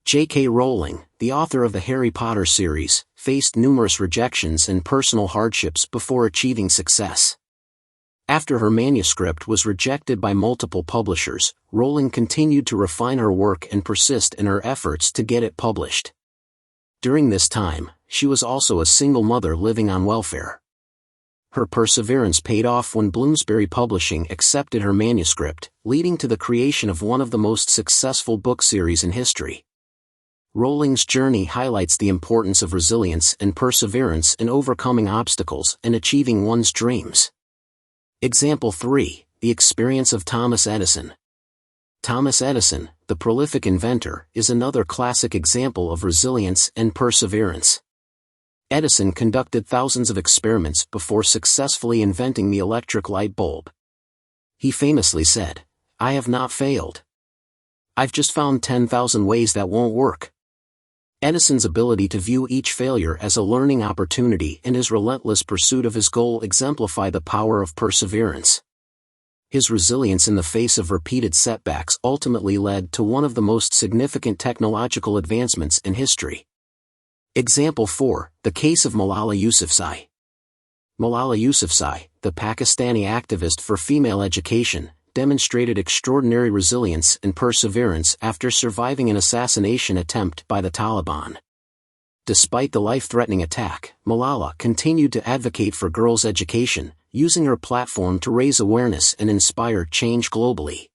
J.K. Rowling, the author of the Harry Potter series, faced numerous rejections and personal hardships before achieving success. After her manuscript was rejected by multiple publishers, Rowling continued to refine her work and persist in her efforts to get it published. During this time, she was also a single mother living on welfare. Her perseverance paid off when Bloomsbury Publishing accepted her manuscript, leading to the creation of one of the most successful book series in history. Rowling's journey highlights the importance of resilience and perseverance in overcoming obstacles and achieving one's dreams. Example 3, the experience of Thomas Edison. Thomas Edison, the prolific inventor, is another classic example of resilience and perseverance. Edison conducted thousands of experiments before successfully inventing the electric light bulb. He famously said, "I have not failed. I've just found 10,000 ways that won't work. Edison's ability to view each failure as a learning opportunity and his relentless pursuit of his goal exemplify the power of perseverance. His resilience in the face of repeated setbacks ultimately led to one of the most significant technological advancements in history. Example 4, the case of Malala Yousafzai. Malala Yousafzai, the Pakistani activist for female education, demonstrated extraordinary resilience and perseverance after surviving an assassination attempt by the Taliban. Despite the life-threatening attack, Malala continued to advocate for girls' education, using her platform to raise awareness and inspire change globally.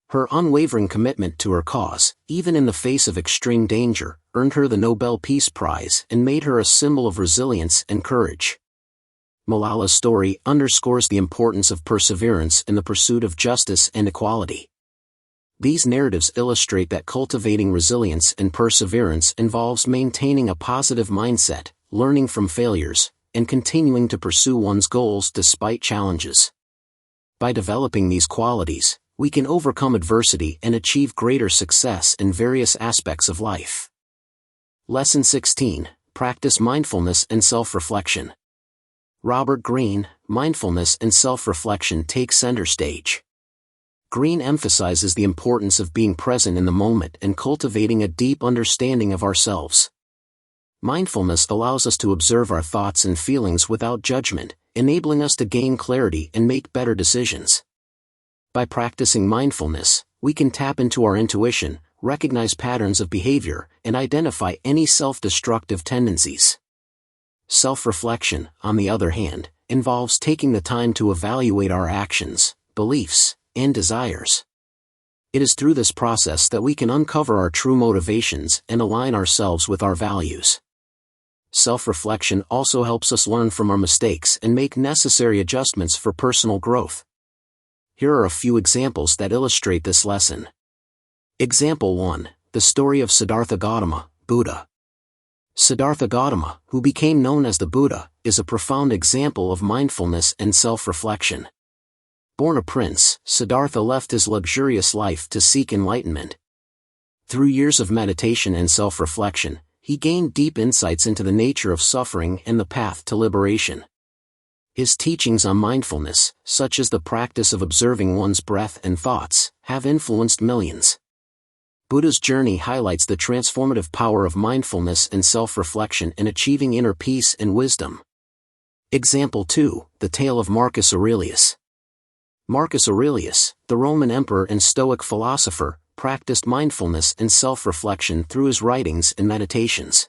Her unwavering commitment to her cause, even in the face of extreme danger, earned her the Nobel Peace Prize and made her a symbol of resilience and courage. Malala's story underscores the importance of perseverance in the pursuit of justice and equality. These narratives illustrate that cultivating resilience and perseverance involves maintaining a positive mindset, learning from failures, and continuing to pursue one's goals despite challenges. By developing these qualities, we can overcome adversity and achieve greater success in various aspects of life. Lesson 16, Practice Mindfulness and Self-Reflection. Robert Greene, mindfulness and self-reflection take center stage. Greene emphasizes the importance of being present in the moment and cultivating a deep understanding of ourselves. Mindfulness allows us to observe our thoughts and feelings without judgment, enabling us to gain clarity and make better decisions. By practicing mindfulness, we can tap into our intuition, recognize patterns of behavior, and identify any self-destructive tendencies. Self-reflection, on the other hand, involves taking the time to evaluate our actions, beliefs, and desires. It is through this process that we can uncover our true motivations and align ourselves with our values. Self-reflection also helps us learn from our mistakes and make necessary adjustments for personal growth. Here are a few examples that illustrate this lesson. Example 1, the story of Siddhartha Gautama, Buddha. Siddhartha Gautama, who became known as the Buddha, is a profound example of mindfulness and self-reflection. Born a prince, Siddhartha left his luxurious life to seek enlightenment. Through years of meditation and self-reflection, he gained deep insights into the nature of suffering and the path to liberation. His teachings on mindfulness, such as the practice of observing one's breath and thoughts, have influenced millions. Buddha's journey highlights the transformative power of mindfulness and self-reflection in achieving inner peace and wisdom. Example 2, the tale of Marcus Aurelius. Marcus Aurelius, the Roman emperor and Stoic philosopher, practiced mindfulness and self-reflection through his writings and meditations.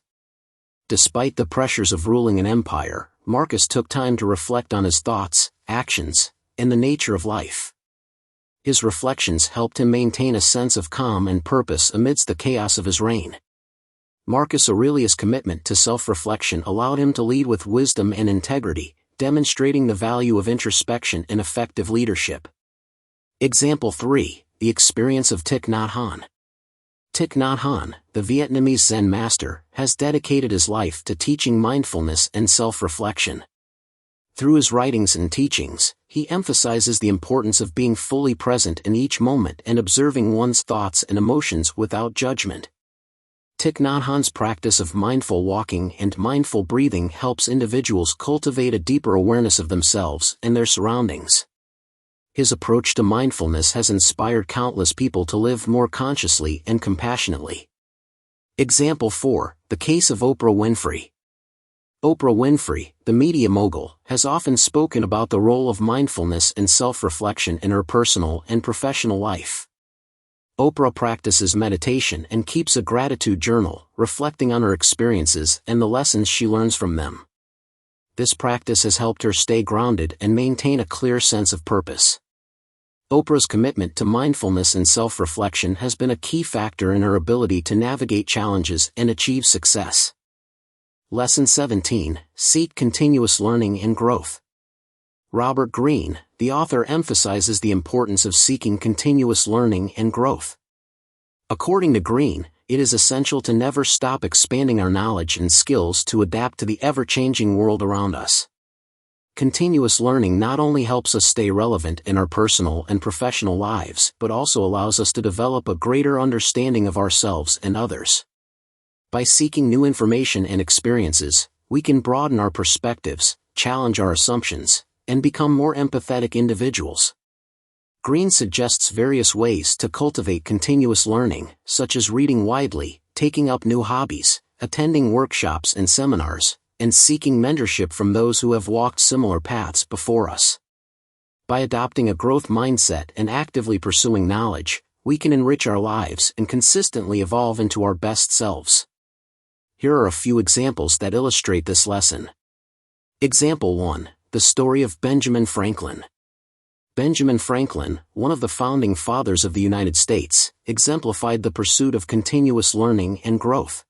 Despite the pressures of ruling an empire, Marcus took time to reflect on his thoughts, actions, and the nature of life. His reflections helped him maintain a sense of calm and purpose amidst the chaos of his reign. Marcus Aurelius' commitment to self-reflection allowed him to lead with wisdom and integrity, demonstrating the value of introspection in effective leadership. Example 3, the experience of Thich Nhat Hanh. Thich Nhat Hanh, the Vietnamese Zen master, has dedicated his life to teaching mindfulness and self-reflection. Through his writings and teachings, he emphasizes the importance of being fully present in each moment and observing one's thoughts and emotions without judgment. Thich Nhat Hanh's practice of mindful walking and mindful breathing helps individuals cultivate a deeper awareness of themselves and their surroundings. His approach to mindfulness has inspired countless people to live more consciously and compassionately. Example 4, the case of Oprah Winfrey. Oprah Winfrey, the media mogul, has often spoken about the role of mindfulness and self-reflection in her personal and professional life. Oprah practices meditation and keeps a gratitude journal, reflecting on her experiences and the lessons she learns from them. This practice has helped her stay grounded and maintain a clear sense of purpose. Oprah's commitment to mindfulness and self-reflection has been a key factor in her ability to navigate challenges and achieve success. Lesson 17, Seek continuous learning and growth. Robert Greene, the author, emphasizes the importance of seeking continuous learning and growth. According to Greene, it is essential to never stop expanding our knowledge and skills to adapt to the ever-changing world around us. Continuous learning not only helps us stay relevant in our personal and professional lives, but also allows us to develop a greater understanding of ourselves and others. By seeking new information and experiences, we can broaden our perspectives, challenge our assumptions, and become more empathetic individuals. Greene suggests various ways to cultivate continuous learning, such as reading widely, taking up new hobbies, attending workshops and seminars, and seeking mentorship from those who have walked similar paths before us. By adopting a growth mindset and actively pursuing knowledge, we can enrich our lives and consistently evolve into our best selves. Here are a few examples that illustrate this lesson. Example 1. The story of Benjamin Franklin. Benjamin Franklin, one of the founding fathers of the United States, exemplified the pursuit of continuous learning and growth.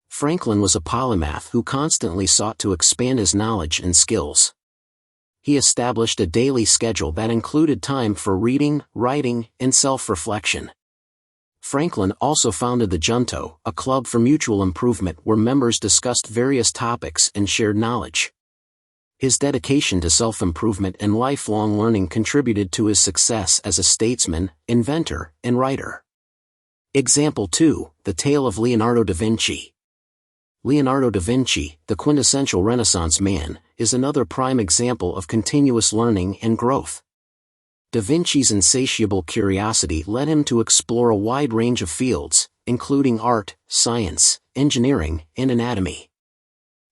Franklin was a polymath who constantly sought to expand his knowledge and skills. He established a daily schedule that included time for reading, writing, and self-reflection. Franklin also founded the Junto, a club for mutual improvement where members discussed various topics and shared knowledge. His dedication to self-improvement and lifelong learning contributed to his success as a statesman, inventor, and writer. Example 2. The tale of Leonardo da Vinci. Leonardo da Vinci, the quintessential Renaissance man, is another prime example of continuous learning and growth. Da Vinci's insatiable curiosity led him to explore a wide range of fields, including art, science, engineering, and anatomy.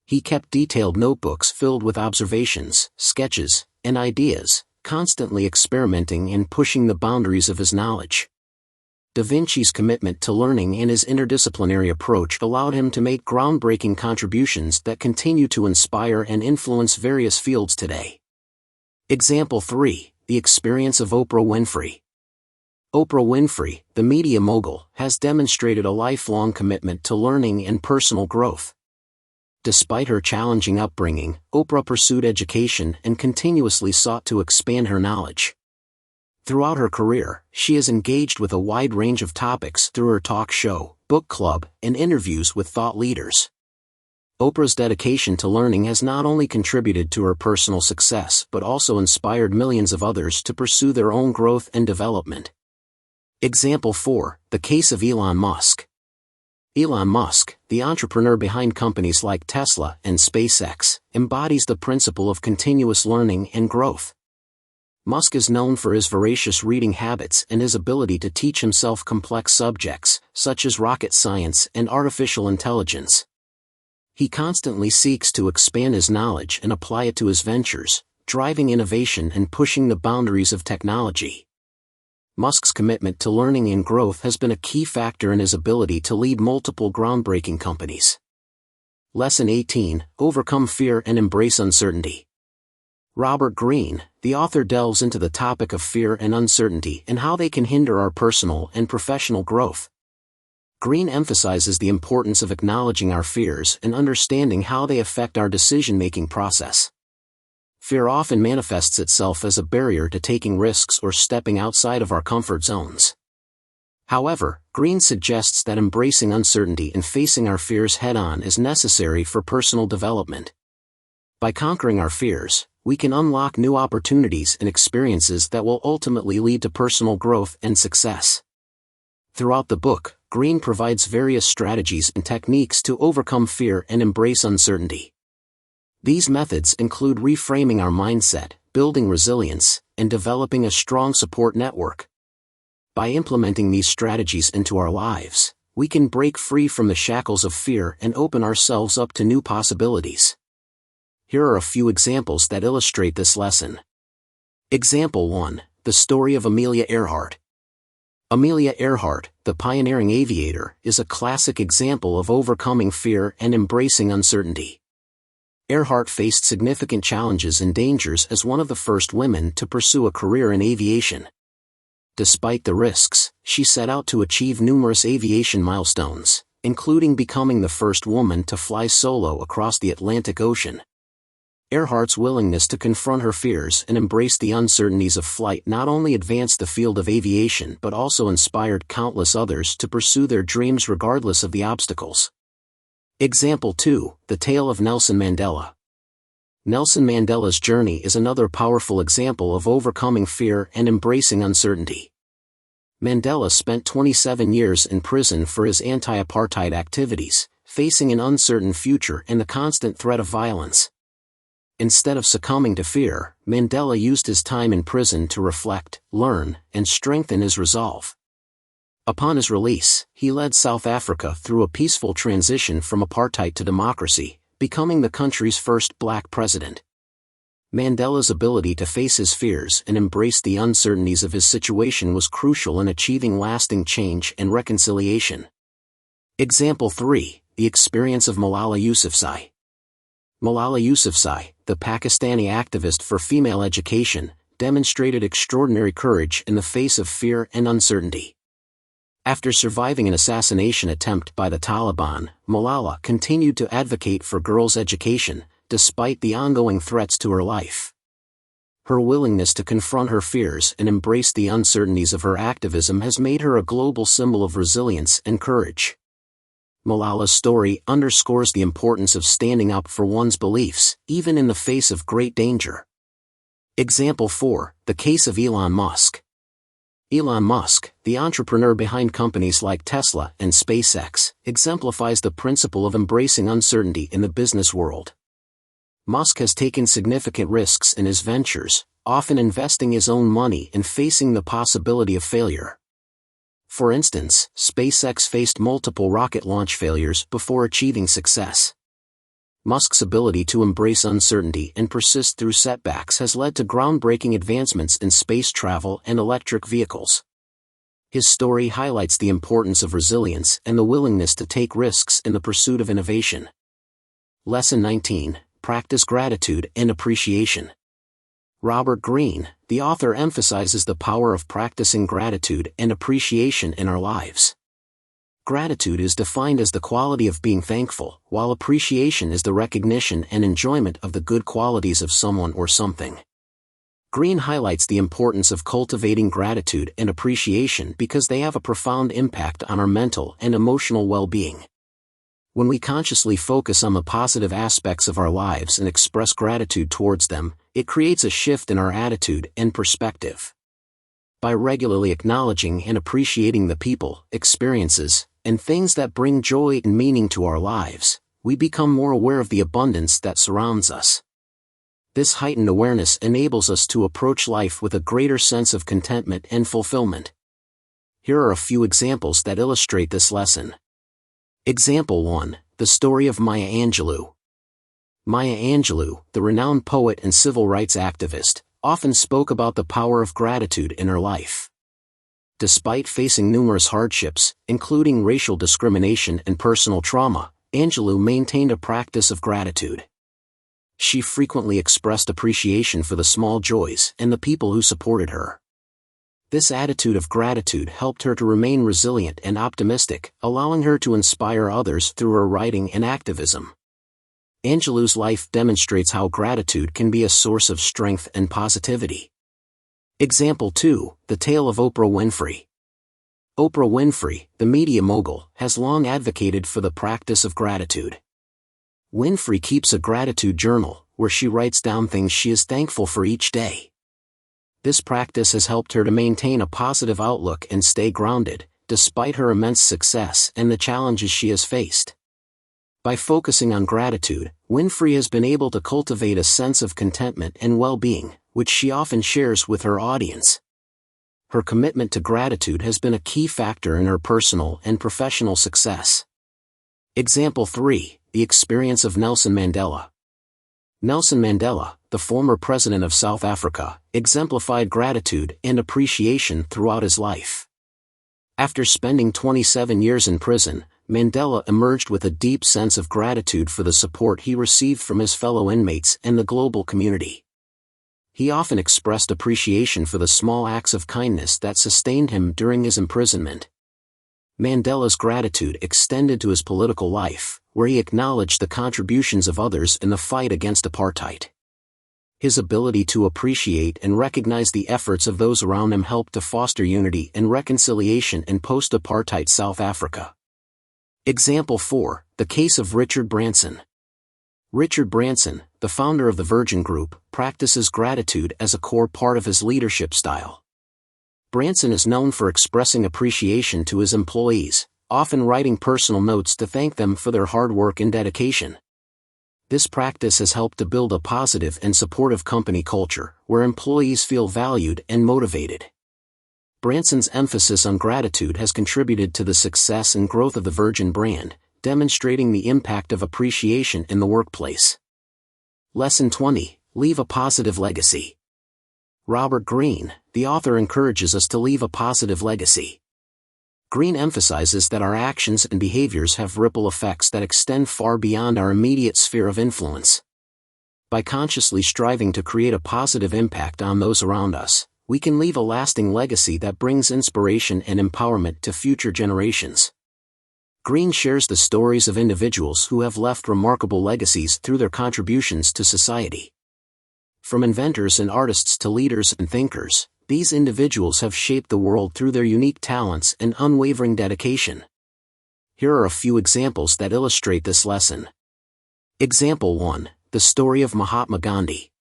He kept detailed notebooks filled with observations, sketches, and ideas, constantly experimenting and pushing the boundaries of his knowledge. Da Vinci's commitment to learning and his interdisciplinary approach allowed him to make groundbreaking contributions that continue to inspire and influence various fields today. Example 3. The experience of Oprah Winfrey. Oprah Winfrey, the media mogul, has demonstrated a lifelong commitment to learning and personal growth. Despite her challenging upbringing, Oprah pursued education and continuously sought to expand her knowledge. Throughout her career, she has engaged with a wide range of topics through her talk show, book club, and interviews with thought leaders. Oprah's dedication to learning has not only contributed to her personal success but also inspired millions of others to pursue their own growth and development. Example 4. The case of Elon Musk. Elon Musk, the entrepreneur behind companies like Tesla and SpaceX, embodies the principle of continuous learning and growth. Musk is known for his voracious reading habits and his ability to teach himself complex subjects, such as rocket science and artificial intelligence. He constantly seeks to expand his knowledge and apply it to his ventures, driving innovation and pushing the boundaries of technology. Musk's commitment to learning and growth has been a key factor in his ability to lead multiple groundbreaking companies. Lesson 18. Overcome fear and embrace uncertainty. Robert Greene, the author, delves into the topic of fear and uncertainty and how they can hinder our personal and professional growth. Greene emphasizes the importance of acknowledging our fears and understanding how they affect our decision-making process. Fear often manifests itself as a barrier to taking risks or stepping outside of our comfort zones. However, Greene suggests that embracing uncertainty and facing our fears head-on is necessary for personal development. By conquering our fears, we can unlock new opportunities and experiences that will ultimately lead to personal growth and success. Throughout the book, Greene provides various strategies and techniques to overcome fear and embrace uncertainty. These methods include reframing our mindset, building resilience, and developing a strong support network. By implementing these strategies into our lives, we can break free from the shackles of fear and open ourselves up to new possibilities. Here are a few examples that illustrate this lesson. Example 1. The story of Amelia Earhart. Amelia Earhart, the pioneering aviator, is a classic example of overcoming fear and embracing uncertainty. Earhart faced significant challenges and dangers as one of the first women to pursue a career in aviation. Despite the risks, she set out to achieve numerous aviation milestones, including becoming the first woman to fly solo across the Atlantic Ocean. Earhart's willingness to confront her fears and embrace the uncertainties of flight not only advanced the field of aviation but also inspired countless others to pursue their dreams regardless of the obstacles. Example 2. The tale of Nelson Mandela. Nelson Mandela's journey is another powerful example of overcoming fear and embracing uncertainty. Mandela spent 27 years in prison for his anti-apartheid activities, facing an uncertain future and the constant threat of violence. Instead of succumbing to fear, Mandela used his time in prison to reflect, learn, and strengthen his resolve. Upon his release, he led South Africa through a peaceful transition from apartheid to democracy, becoming the country's first black president. Mandela's ability to face his fears and embrace the uncertainties of his situation was crucial in achieving lasting change and reconciliation. Example 3. The experience of Malala Yousafzai. Malala Yousafzai, the Pakistani activist for female education, demonstrated extraordinary courage in the face of fear and uncertainty. After surviving an assassination attempt by the Taliban, Malala continued to advocate for girls' education, despite the ongoing threats to her life. Her willingness to confront her fears and embrace the uncertainties of her activism has made her a global symbol of resilience and courage. Malala's story underscores the importance of standing up for one's beliefs, even in the face of great danger. Example 4. The case of Elon Musk. Elon Musk, the entrepreneur behind companies like Tesla and SpaceX, exemplifies the principle of embracing uncertainty in the business world. Musk has taken significant risks in his ventures, often investing his own money and facing the possibility of failure. For instance, SpaceX faced multiple rocket launch failures before achieving success. Musk's ability to embrace uncertainty and persist through setbacks has led to groundbreaking advancements in space travel and electric vehicles. His story highlights the importance of resilience and the willingness to take risks in the pursuit of innovation. Lesson 19. Practice gratitude and appreciation. Robert Greene, the author, emphasizes the power of practicing gratitude and appreciation in our lives. Gratitude is defined as the quality of being thankful, while appreciation is the recognition and enjoyment of the good qualities of someone or something. Greene highlights the importance of cultivating gratitude and appreciation because they have a profound impact on our mental and emotional well-being. When we consciously focus on the positive aspects of our lives and express gratitude towards them, it creates a shift in our attitude and perspective. By regularly acknowledging and appreciating the people, experiences, and things that bring joy and meaning to our lives, we become more aware of the abundance that surrounds us. This heightened awareness enables us to approach life with a greater sense of contentment and fulfillment. Here are a few examples that illustrate this lesson. Example 1. The story of Maya Angelou. Maya Angelou, the renowned poet and civil rights activist, often spoke about the power of gratitude in her life. Despite facing numerous hardships, including racial discrimination and personal trauma, Angelou maintained a practice of gratitude. She frequently expressed appreciation for the small joys and the people who supported her. This attitude of gratitude helped her to remain resilient and optimistic, allowing her to inspire others through her writing and activism. Angelou's life demonstrates how gratitude can be a source of strength and positivity. Example 2. The tale of Oprah Winfrey. Oprah Winfrey, the media mogul, has long advocated for the practice of gratitude. Winfrey keeps a gratitude journal, where she writes down things she is thankful for each day. This practice has helped her to maintain a positive outlook and stay grounded, despite her immense success and the challenges she has faced. By focusing on gratitude, Winfrey has been able to cultivate a sense of contentment and well-being, which she often shares with her audience. Her commitment to gratitude has been a key factor in her personal and professional success. Example 3. The experience of Nelson Mandela. Nelson Mandela, the former president of South Africa, exemplified gratitude and appreciation throughout his life. After spending 27 years in prison, Mandela emerged with a deep sense of gratitude for the support he received from his fellow inmates and the global community. He often expressed appreciation for the small acts of kindness that sustained him during his imprisonment. Mandela's gratitude extended to his political life, where he acknowledged the contributions of others in the fight against apartheid. His ability to appreciate and recognize the efforts of those around him helped to foster unity and reconciliation in post-apartheid South Africa. Example 4. The case of Richard Branson. Richard Branson, the founder of the Virgin Group, practices gratitude as a core part of his leadership style. Branson is known for expressing appreciation to his employees, often writing personal notes to thank them for their hard work and dedication. This practice has helped to build a positive and supportive company culture, where employees feel valued and motivated. Branson's emphasis on gratitude has contributed to the success and growth of the Virgin brand, demonstrating the impact of appreciation in the workplace. Lesson 20. Leave a positive legacy. Robert Greene, the author, encourages us to leave a positive legacy. Greene emphasizes that our actions and behaviors have ripple effects that extend far beyond our immediate sphere of influence. By consciously striving to create a positive impact on those around us, we can leave a lasting legacy that brings inspiration and empowerment to future generations. Greene shares the stories of individuals who have left remarkable legacies through their contributions to society. From inventors and artists to leaders and thinkers, these individuals have shaped the world through their unique talents and unwavering dedication. Here are a few examples that illustrate this lesson. Example 1. The story of Mahatma Gandhi.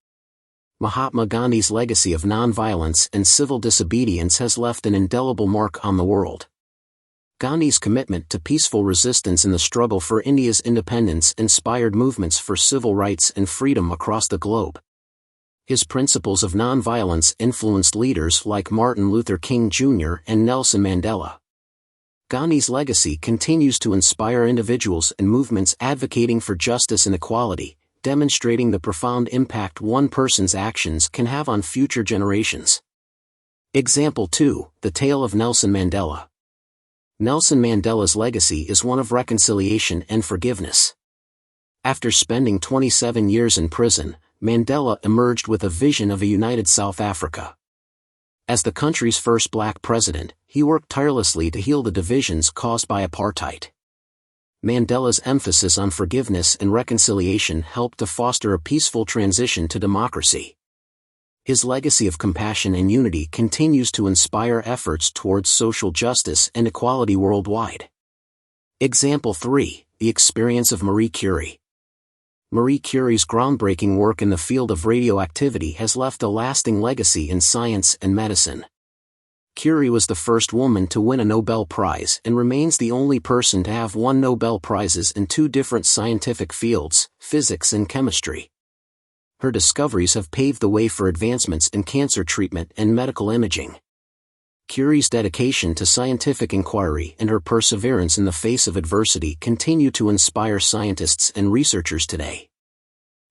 Mahatma Gandhi's legacy of nonviolence and civil disobedience has left an indelible mark on the world. Gandhi's commitment to peaceful resistance in the struggle for India's independence inspired movements for civil rights and freedom across the globe. His principles of nonviolence influenced leaders like Martin Luther King Jr. and Nelson Mandela. Gandhi's legacy continues to inspire individuals and movements advocating for justice and equality, demonstrating the profound impact one person's actions can have on future generations. Example 2. The tale of Nelson Mandela. Nelson Mandela's legacy is one of reconciliation and forgiveness. After spending 27 years in prison, Mandela emerged with a vision of a united South Africa. As the country's first black president, he worked tirelessly to heal the divisions caused by apartheid. Mandela's emphasis on forgiveness and reconciliation helped to foster a peaceful transition to democracy. His legacy of compassion and unity continues to inspire efforts towards social justice and equality worldwide. Example 3. The experience of Marie Curie. Marie Curie's groundbreaking work in the field of radioactivity has left a lasting legacy in science and medicine. Curie was the first woman to win a Nobel Prize and remains the only person to have won Nobel Prizes in two different scientific fields, physics and chemistry. Her discoveries have paved the way for advancements in cancer treatment and medical imaging. Curie's dedication to scientific inquiry and her perseverance in the face of adversity continue to inspire scientists and researchers today.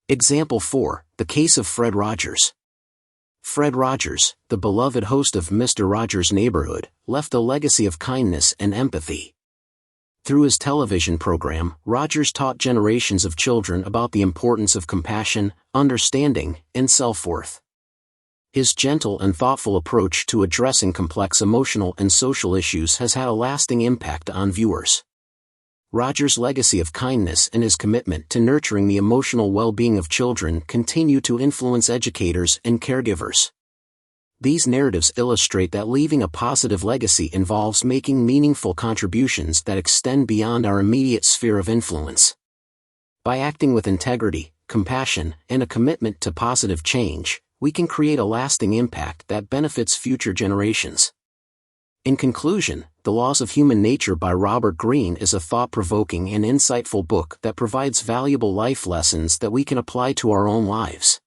Example 4. The case of Fred Rogers. Fred Rogers, the beloved host of Mr. Rogers' Neighborhood, left a legacy of kindness and empathy. Through his television program, Rogers taught generations of children about the importance of compassion, understanding, and self-worth. His gentle and thoughtful approach to addressing complex emotional and social issues has had a lasting impact on viewers. Rogers' legacy of kindness and his commitment to nurturing the emotional well-being of children continue to influence educators and caregivers. These narratives illustrate that leaving a positive legacy involves making meaningful contributions that extend beyond our immediate sphere of influence. By acting with integrity, compassion, and a commitment to positive change, we can create a lasting impact that benefits future generations. In conclusion, The Laws of Human Nature by Robert Greene is a thought-provoking and insightful book that provides valuable life lessons that we can apply to our own lives.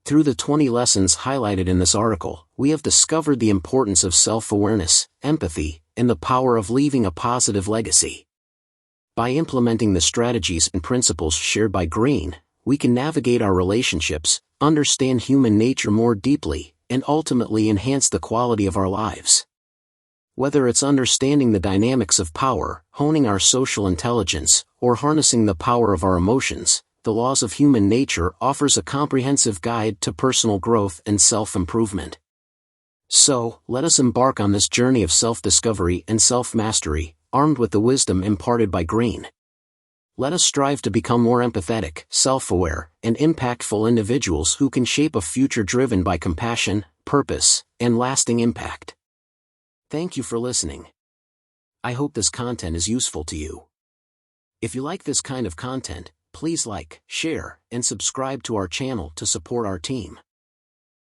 Through the 20 lessons highlighted in this article, we have discovered the importance of self-awareness, empathy, and the power of leaving a positive legacy. By implementing the strategies and principles shared by Greene, we can navigate our relationships, understand human nature more deeply, and ultimately enhance the quality of our lives. Whether it's understanding the dynamics of power, honing our social intelligence, or harnessing the power of our emotions, The Laws of Human Nature offers a comprehensive guide to personal growth and self-improvement. So, let us embark on this journey of self-discovery and self-mastery, armed with the wisdom imparted by Greene. Let us strive to become more empathetic, self-aware, and impactful individuals who can shape a future driven by compassion, purpose, and lasting impact. Thank you for listening. I hope this content is useful to you. If you like this kind of content, please like, share, and subscribe to our channel to support our team.